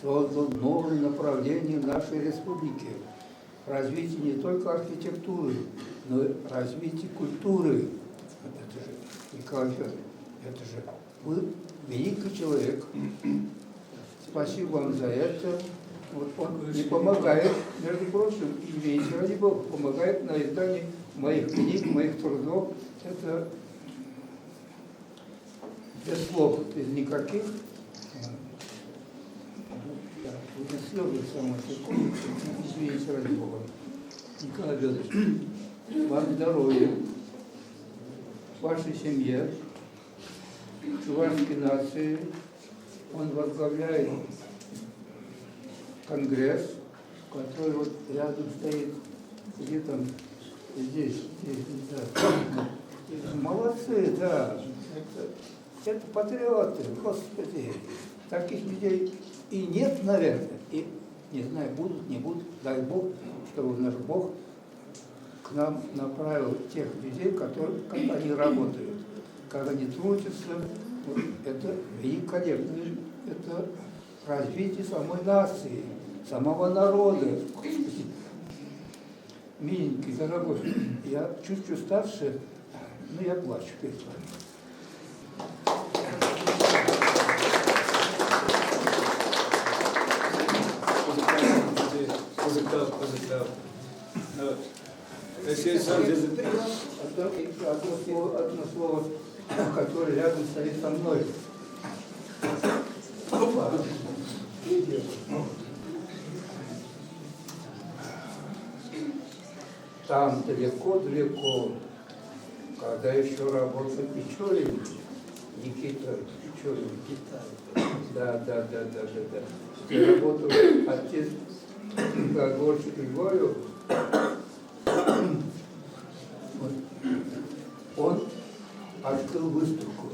создал новое направление нашей республики. Развитие не только архитектуры, но и развитие культуры. Это же, Николай Федорович, это же вы великий человек. Спасибо вам за это. Вот он мне помогает, между прочим, извините, ради Бога, помогает на издании моих книг, моих трудов. Это без слов, без никаких. Вы слезы самой секунды, извините, ради Бога. Николай Федорович, вам здоровья, вашей семье, чувашской нации. Он возглавляет конгресс, который вот рядом стоит, где там, здесь, да. Молодцы, да. Это патриоты, Господи. Таких людей и нет, наверное, и не знаю, будут, не будут, дай Бог, чтобы наш Бог к нам направил тех людей, которые, как они работают, как они трудятся. Вот это великолепно, это развитие самой нации, самого народа. Господи, миленький, дорогой, я чуть-чуть старше, но я плачу перед вами. Одно слово, которое рядом стоит со мной. Там далеко-далеко, когда еще работал Печорин, Никита Печорин, да. Где работал отец Горчик Григорьев, он открыл выставку.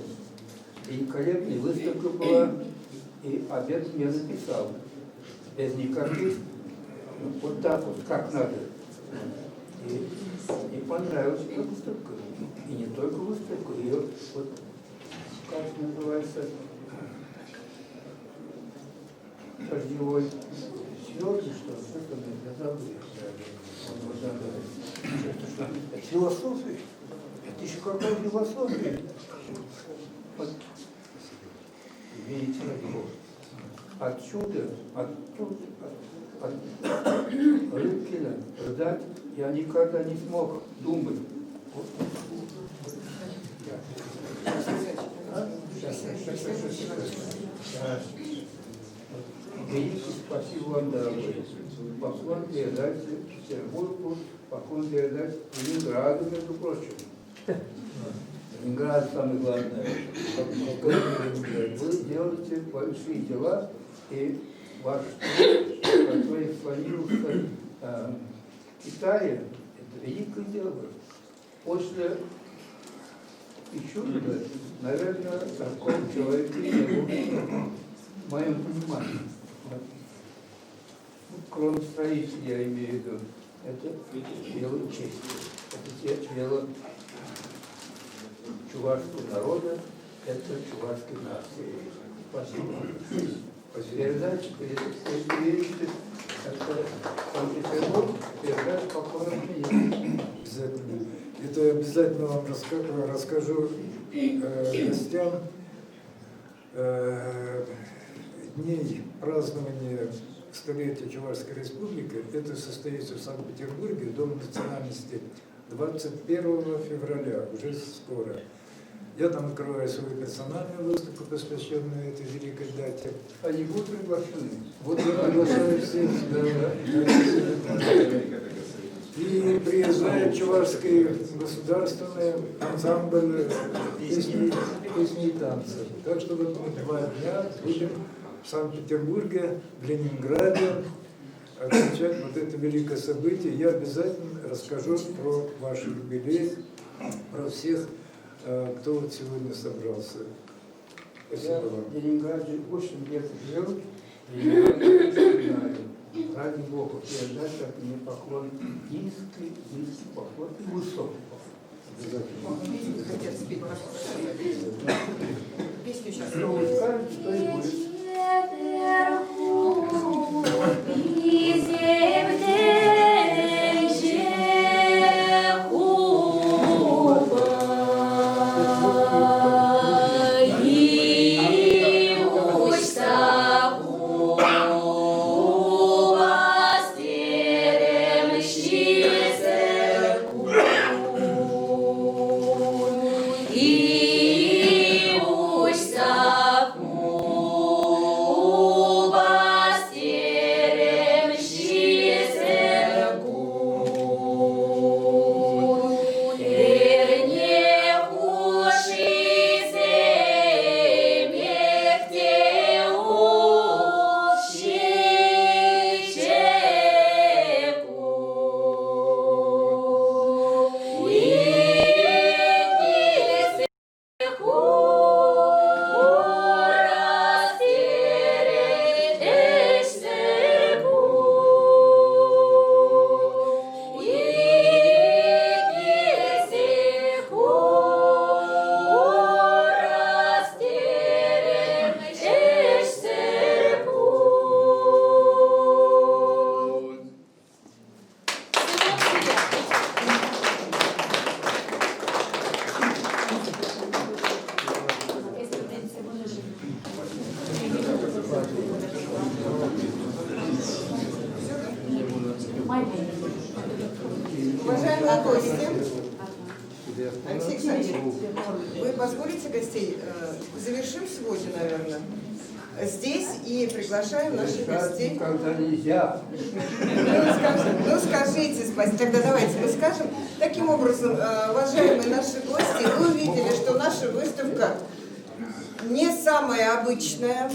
Великолепная выставка была, и обед мне написал. Без никаких, вот так вот, как надо. И понравилась эта выставка. И не только выставка, ее, вот, как называется, дождевой звезды, что это я забыл. Это философия. Это еще какая философия. Вот. Видите, отсюда, от Рыбкина ждать я никогда не смог думать. Великий спасибо вам, дорогой. Поклон передать Петербургу, поклон передать Ленинграду, между прочим. Ленинград самое главное. Вы делаете большие дела, и ваш труд, который экспонировался в Китае, это великое дело. После Пичугина, наверное, такого человека не было, в моем понимании. Кроме строителей, я имею в виду, это дело чести, это дело чувашского народа, это чувашской нации. Спасибо. передать, если едете, это Санкт-Петербург, передать покойным приятелям. Обязательно. Это я обязательно вам расскажу гостям. Дней празднования столетия Чувашской Республики, это состоится в Санкт-Петербурге, Дом национальности, 21 февраля, уже скоро. Я там открываю свою персональную выставку, посвященную этой великой дате. А его приглашены. Вот я приглашаю всех, и приезжает Чувашский государственный ансамбль песни и танцев. Так что вот мы 2 дня будем в Санкт-Петербурге, в Ленинграде отмечать вот это великое событие. Я обязательно расскажу про ваш юбилей, про всех, кто вот сегодня собрался. Спасибо Я вам. в Ленинграде очень лет жил, и я не знаю. Ради Бога, приезжать, как мне поклон низкий поклон и высокий поклон. Хотят спеть песню сейчас. Что вы скажете, то и будет. Уважаемые гости, Алексей Александрович, вы позволите гостей? Завершим сегодня, наверное, здесь и приглашаем наших гостей. Когда нельзя. Ну, скажите, спасибо. Тогда давайте мы скажем. Таким образом, уважаемые наши гости, вы увидели, что наша выставка не самая обычная,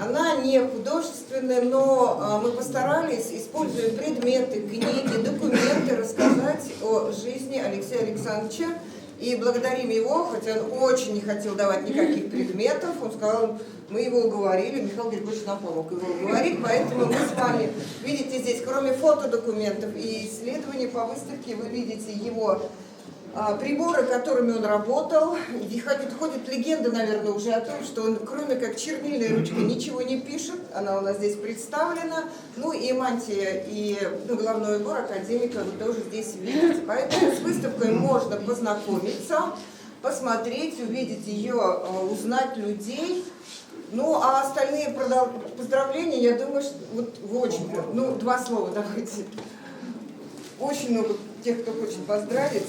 она не художественная, но мы постарались, используя предметы, книги, документы, рассказать о жизни Алексея Александровича. И благодарим его, хотя он очень не хотел давать никаких предметов, он сказал, мы его уговорили, Михаил Григорьевич нам помог его уговорить, поэтому мы с вами видите здесь, кроме фотодокументов и исследований по выставке, вы видите его приборы, которыми он работал. И ходит легенда, наверное, уже о том, что он, кроме как чернильной ручкой, ничего не пишет. Она у нас здесь представлена. Ну и мантия, и головной убор академика вы тоже здесь видите. Поэтому с выставкой можно познакомиться, посмотреть, увидеть ее, узнать людей. Ну, а остальные поздравления, я думаю, что вот вы очень... Ну, 2 слова давайте. Очень много тех, кто хочет поздравить.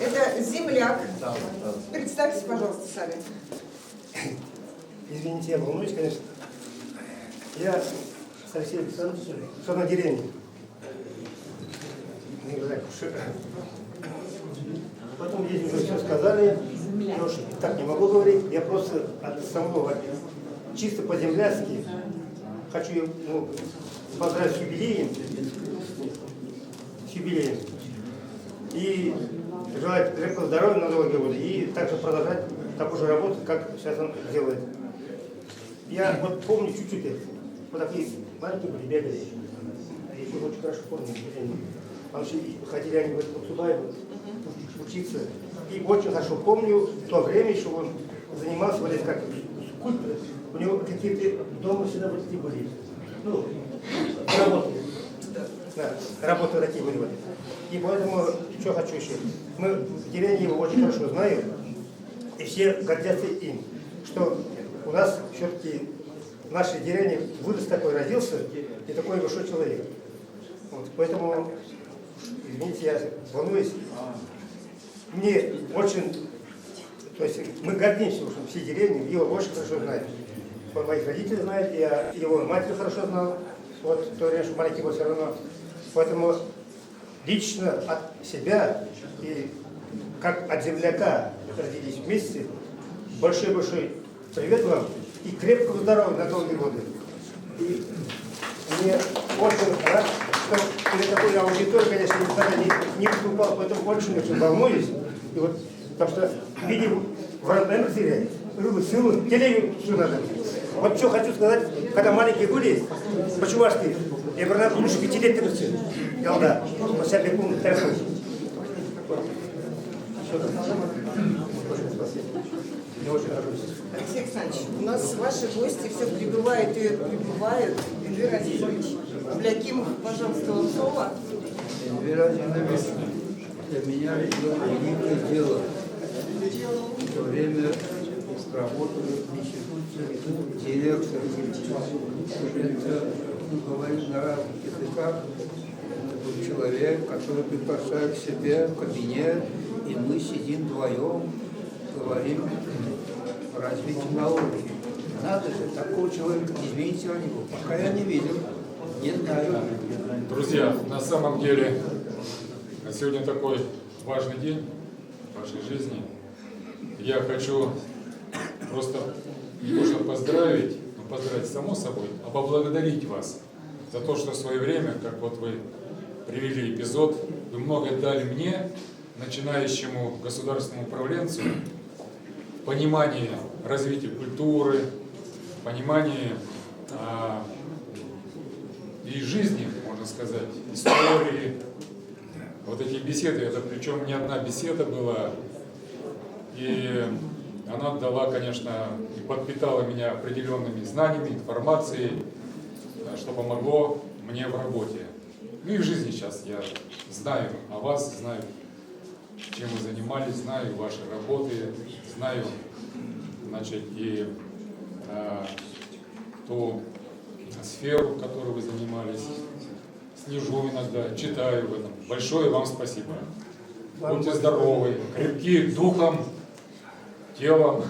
Это земляк. Представьтесь, пожалуйста, сами. Извините, я волнуюсь, конечно. Я с Алексеем Александровичем, что на деревне. Потом здесь уже все сказали. Я уж так не могу говорить. Я просто от самого, чисто по-земляцки, хочу поздравить с юбилеем. И желать крепкого здоровья на долгие годы. И также продолжать такую же работу, как сейчас он делает. Я вот помню чуть-чуть, вот такие маленькие были, бегали. Я еще очень хорошо помню. Потому что ходили они в Коцубаево учиться. И очень хорошо помню то время, что он занимался вот как культ, у него какие-то дома всегда вот такие были. Ну, работы. Да, работы такие были. Вот. И поэтому, что хочу еще. Мы в деревне его очень хорошо знаем, и все гордятся им, что у нас все-таки в нашей деревне вырос такой, родился, и такой большой человек. Вот. Поэтому, извините, я волнуюсь. Мне очень, то есть мы гордимся, что все деревни его очень хорошо знают. Он моих родителей знает, я его матери хорошо знал, вот в то время, что маленький был все равно. Поэтому лично от себя и как от земляка родились вместе, большой-большой привет вам и крепкого здоровья на долгие годы. И мне очень рад, что перед такой аудиторией, конечно, никогда не выступал, поэтому очень волнуюсь. И вот, потому что, видим в родном эфире, силу, телевизию все надо. Вот что хочу сказать, когда маленькие были, по-чувашски, я говорю, лучше 5-летний сын. Я да, по себе помню, хорошо. Алексей Александрович, у нас ваши гости все прибывают и прибывают. Эльвира Владимирович, Аблякимов, пожалуйста, вам слово. Эльвира Владимирович, для меня было великое дело. В то время работал в институте директор. Это, говорит на разных языках. Это был человек, который приглашает к себе в кабинет, и мы сидим вдвоем, говорим о развитии науки. Надо же, такого человека, извините, пока я не видел, не знаю. Друзья, на самом деле, сегодня такой важный день в вашей жизни. Я хочу просто не то что поздравить, но поздравить само собой, а поблагодарить вас за то, что в свое время, как вот вы привели эпизод, вы многое дали мне, начинающему государственному управленцу, понимание развития культуры, понимание и жизни, можно сказать, истории. Вот эти беседы, это причем не одна беседа была, и она дала, конечно, и подпитала меня определенными знаниями, информацией, что помогло мне в работе. Ну и в жизни сейчас я знаю о вас, знаю, чем вы занимались, знаю ваши работы, знаю, значит, и ту сферу, которой вы занимались. Слежу иногда, читаю в этом. Большое вам спасибо. Будьте здоровы, крепки духом, телом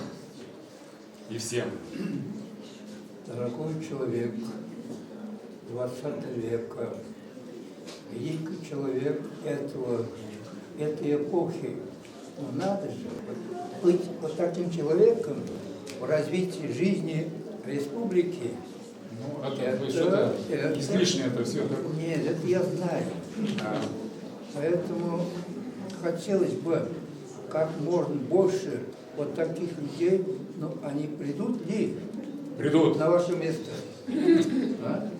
и всем. Дорогой человек 20 века, великий человек этой эпохи. Ну надо же быть вот таким человеком в развитии жизни республики. Ну, это вы что-то излишнее это все. Нет, это я знаю. Поэтому хотелось бы как можно больше вот таких людей, но они придут ли? Придут. На ваше место.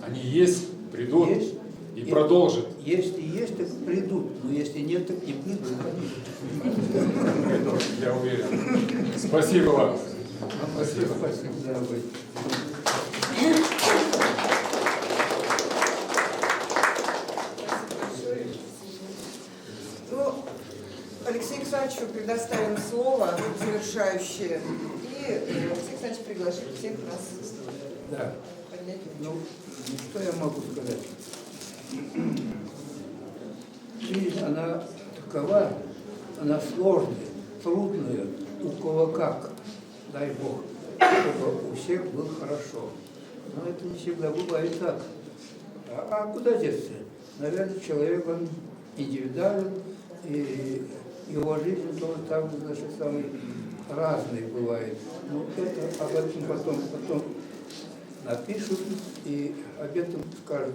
Они есть, придут есть, и продолжат. Если есть, так придут. Но если нет, так не придут. Придут, я уверен. Спасибо вам. Спасибо. Спасибо. Да, вы. Ну, Алексею Александровичу предоставим слово завершающее. И Алексей Александрович приглашит всех нас Да. поднять руки. Ну, что я могу сказать? Жизнь, она такова, она сложная, трудная, у кого как, дай Бог, чтобы у всех было хорошо. Но это не всегда бывает так. А куда деться? Наверное, человек, он индивидуален, и его жизнь тоже так же, значит, самый разный бывает. Ну, это об этом потом напишут и об этом скажут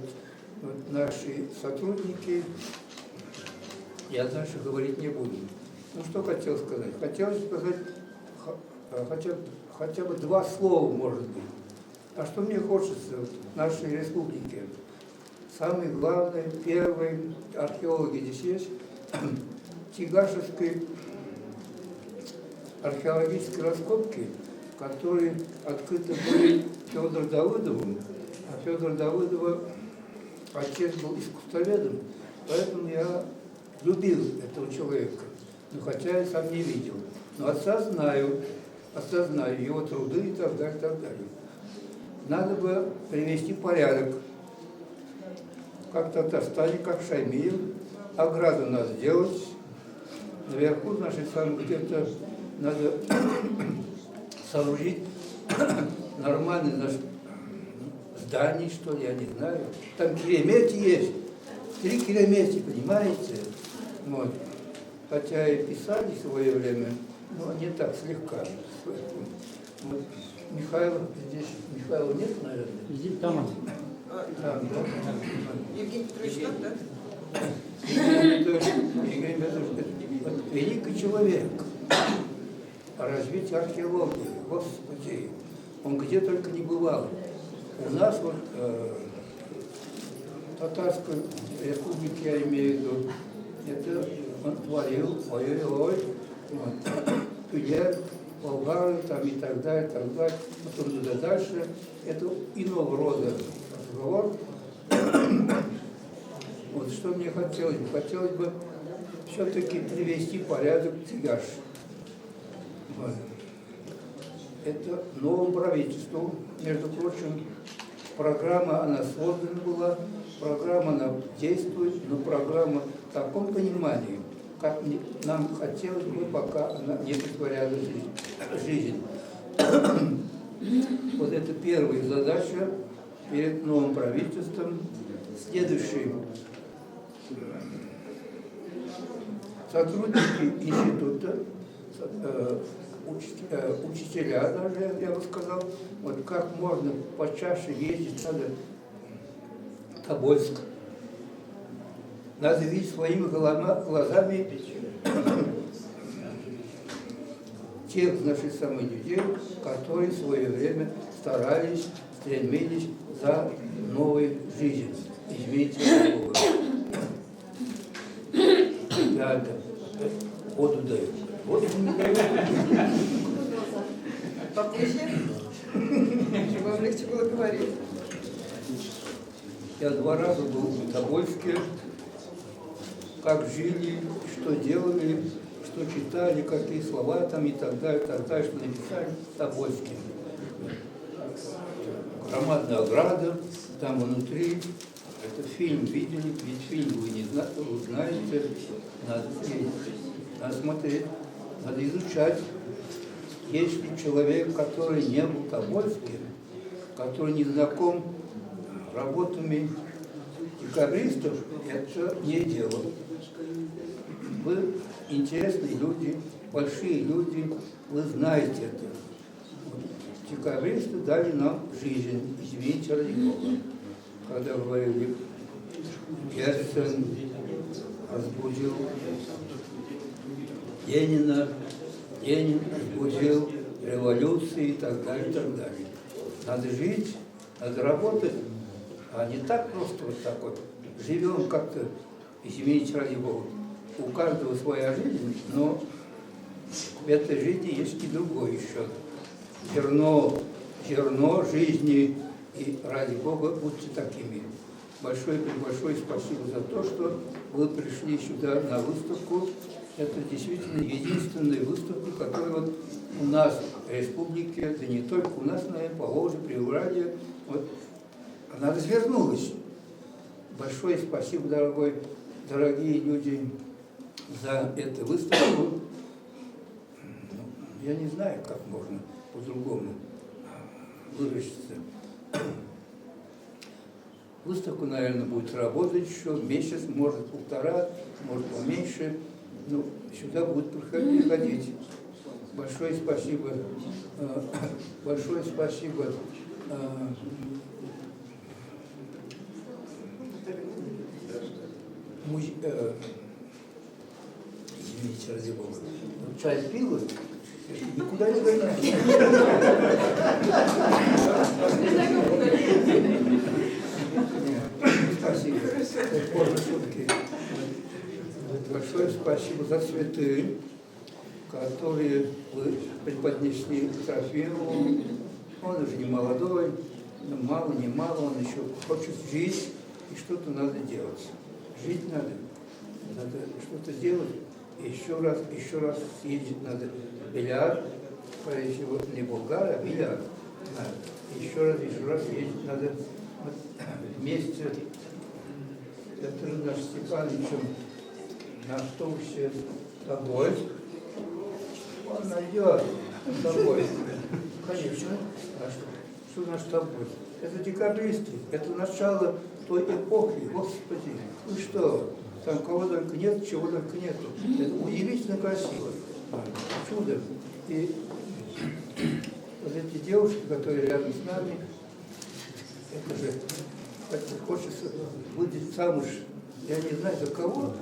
вот наши сотрудники. Я дальше говорить не буду. Ну, что хотел сказать? Хотел сказать хотя бы два слова, может быть. А что мне хочется в нашей республике? Самый главный, первый археологи здесь есть, Тигашевской археологической раскопки, которые открыты были Федору Давыдову, а Федор Давыдова отец был искусствоведом, поэтому я любил этого человека, но хотя я сам не видел. Но осознаю его труды и так далее, и так далее. Надо бы привести порядок. Как-то Татарстане, как Шаймиев, ограду надо сделать. Наверху, значит, там где-то надо соорудить нормальное здание, что ли, я не знаю. Там километр есть. 3 километра, понимаете? Вот. Хотя и писали в свое время, но не так, слегка. Вот. Михаил здесь, Михаила нет, наверное? Здесь, там. Там, да? Евгений Петрович, там, да? Евгений Петрович, это великий человек. Развитие археологии, Господи, он где только не бывал. У нас вот Татарской республики, я имею в виду, это он творил, ой-ой-ой, Тюлер, болгары там и так далее, потом туда дальше. Это иного рода разговор. Вот что мне хотелось бы? Хотелось бы все-таки привести порядок в Тигаш. Вот. Это новому правительству, между прочим, программа, она создана была, программа, она действует, но программа в таком понимании, как нам хотелось бы, пока она не притворяла жизнь. Вот это первая задача перед новым правительством. Следующий. Сотрудники института, учителя даже, я бы сказал, вот как можно почаще ездить надо в Тобольск. Надо видеть своими глазами тех, значит, самых людей, которые в свое время старались, стремились за новую жизнь. Извините, Бога. Да, воду дают. Воду не дают. Поближе, чтобы вам легче было говорить. Я 2 раза был в Тобольске, как жили, что делали, что читали, какие слова там и так далее, что написали в Тобольске. Громадная ограда, там внутри. Это фильм видели, ведь фильм вы не знаете, надо смотреть, надо изучать. Если человек, который не был в Тобольске, который не знаком с работами декабристов, это не дело. Вы интересные люди, большие люди, вы знаете это. Декабристы дали нам жизнь, извините, ради Бога. Когда говорили, Герцен разбудил Ленина, Ленин разбудил революции и так далее, и так далее. Надо жить, надо работать, а не так просто вот так вот. Живем как-то, извините, ради Бога. У каждого своя жизнь, но в этой жизни есть и другое еще. Зерно жизни. И ради Бога, будьте такими. Большое спасибо за то, что вы пришли сюда на выставку. Это действительно единственная выставка, которая вот у нас в республике, да не только у нас, наверное, по Волжье, Приуралье, вот, она развернулась. Большое спасибо, дорогие люди, за эту выставку. Я не знаю, как можно по-другому выразиться. Выставка, наверное, будет работать еще месяц, может 1,5, может поменьше. Но сюда будут приходить. Большое спасибо. Большое спасибо. Извините, ради Бога. Чай пила? Никуда не гоняешь. Спасибо. Большое спасибо за цветы, которые вы преподнесли Трофимову. Он уже не молодой, но мало, не мало, он еще хочет жить, и что-то надо делать. Жить надо что-то делать, и еще раз съездить надо. Бильярд, не Булгар, а бильярд. Еще раз ездить надо вместе с Петром Степановичем на автобусе тобой. Он найдет тобой. Конечно. А что значит тобой? Это декабристы, это начало той эпохи. Господи, ну что, там кого только нет, чего только нету. Это удивительно красиво. Чудо. И вот эти девушки, которые рядом с нами, это же хочется выйти замуж. Я не знаю, за кого.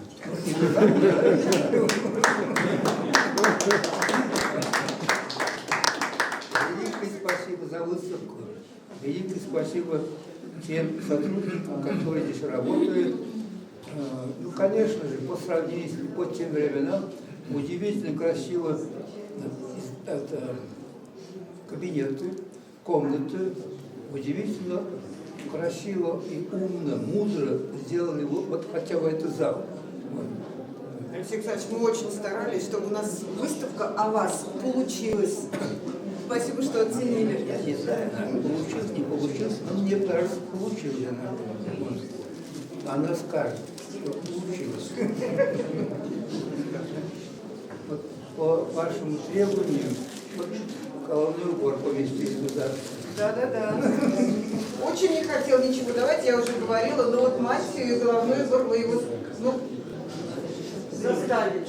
Великое спасибо за выставку. Великое спасибо тем сотрудникам, которые здесь работают. Ну, конечно же, по сравнению с тем временам, удивительно красиво кабинеты, комнаты, удивительно красиво и умно, мудро сделали вот хотя бы этот зал. Алексей Александрович, мы очень старались, чтобы у нас выставка о вас получилась. Спасибо, что оценили. Я не знаю, получилось, не получилось, но мне кажется, получилось. Она скажет, что получилось. Вот по вашему требованию, вот головной убор поместить сюда. Да. Очень не хотел ничего давать, я уже говорила, но вот мантию и головной убор мы его заставили.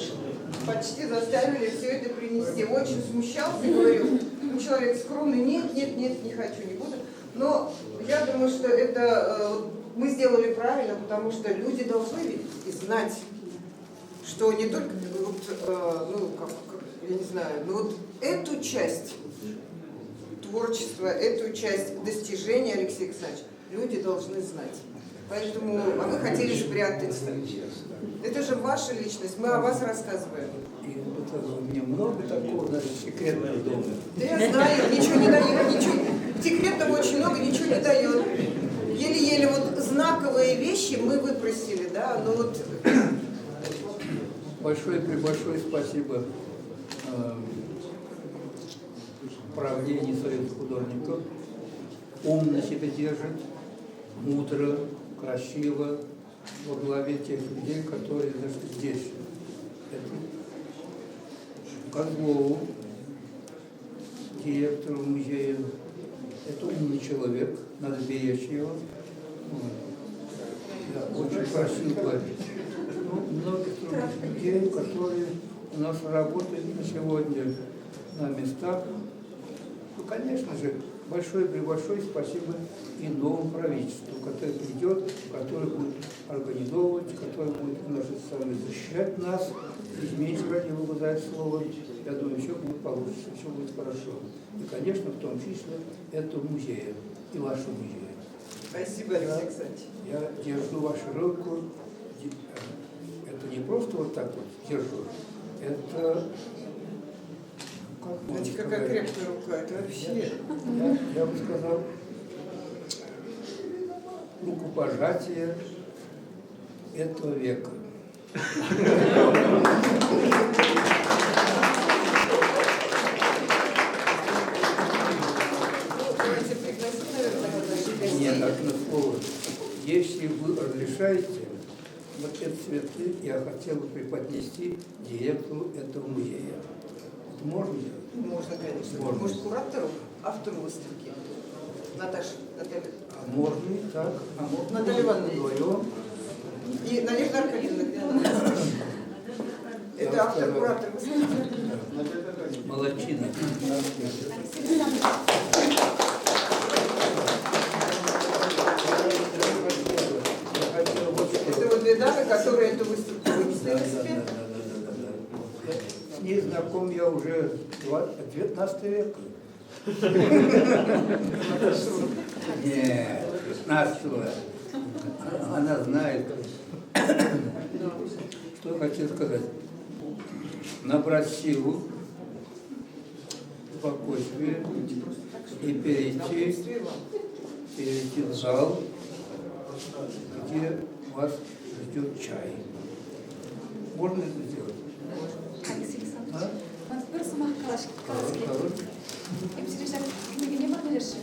Почти заставили все это принести. Очень смущался и говорил, ну, человек скромный, нет, не хочу, не буду. Но я думаю, что это мы сделали правильно, потому что люди должны видеть и знать, что не только, я не знаю, но вот эту часть творчества, эту часть достижения Алексея Александровича люди должны знать. Поэтому, а мы хотели спрятать. Это же ваша личность, мы о вас рассказываем. И вот у меня много такого, даже секретного дома. Да я знаю, ничего не дает, ничего. Секретного очень много, ничего не дает. Еле-еле вот знаковые вещи мы выпросили, да, но вот... Большое спасибо правлению Совета художников. Умно себя держит, мудро, красиво, во главе тех людей, которые здесь. Это Козлову, директору музея. Это умный человек, надо беречь его. Да, очень красиво. Многих других людей, которые у нас работают на сегодня на местах. Ну, конечно же, большое спасибо и новому правительству, которое придет, которое будет организовывать, которое будет защищать нас. Здесь меньше ради его дать слово. Я думаю, все будет получится, все будет хорошо. И, конечно, в том числе это музей и ваш музей. Спасибо, Алексей Александрович. Я держу вашу руку. Это не просто вот так вот держу. Это... Знаете, какая крепкая рука, это вообще... Я бы сказал, рукопожатие этого века. Нет, одно слово. Если вы разрешаете, вот эти цветы я хотел бы преподнести директору этого музея. Это можно делать? Можно, конечно. Можно. Может, куратору, автору выставки? Наташа, Наталья. А можно и так. А можно Наталья Ивановна. вдвоем. И Надежда Аркадьевна. Это автор, куратор выставки. Молодчина. Это вот две дамы, которые эту выставку вынесли на себе. С ней знаком я уже 19 век. Нет, 15 век. Она знает, что я хотел сказать. набрать силу, спокойствие и перейти в зал, где вас ждет чай. Можно это сделать? Алексей Александрович, вас бір сымақ қалас Епсірежак кімеге не бар білерші?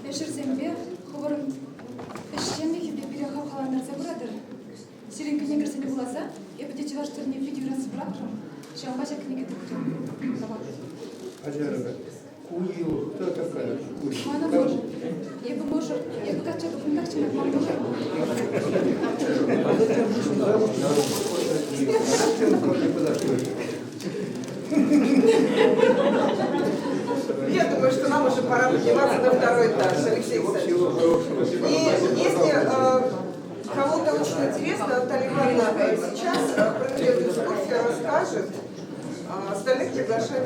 Әшірзембе, құбырым ішшенді хебе переғау қаландарса бұрадыр. Сирен күнне кірсене боласа, епідечі ваш түріне фигурасы бұрақ, шан баша кінеге түктім. Аджарова, Куил, кто такая? Она может. Я бы может, я бы как-то как человек вам Я думаю, что нам уже пора подниматься на второй этаж, Алексей Александрович. И если кому-то очень интересно, Наталья Ивановна сейчас проведет экскурсию, расскажет, остальных приглашаем.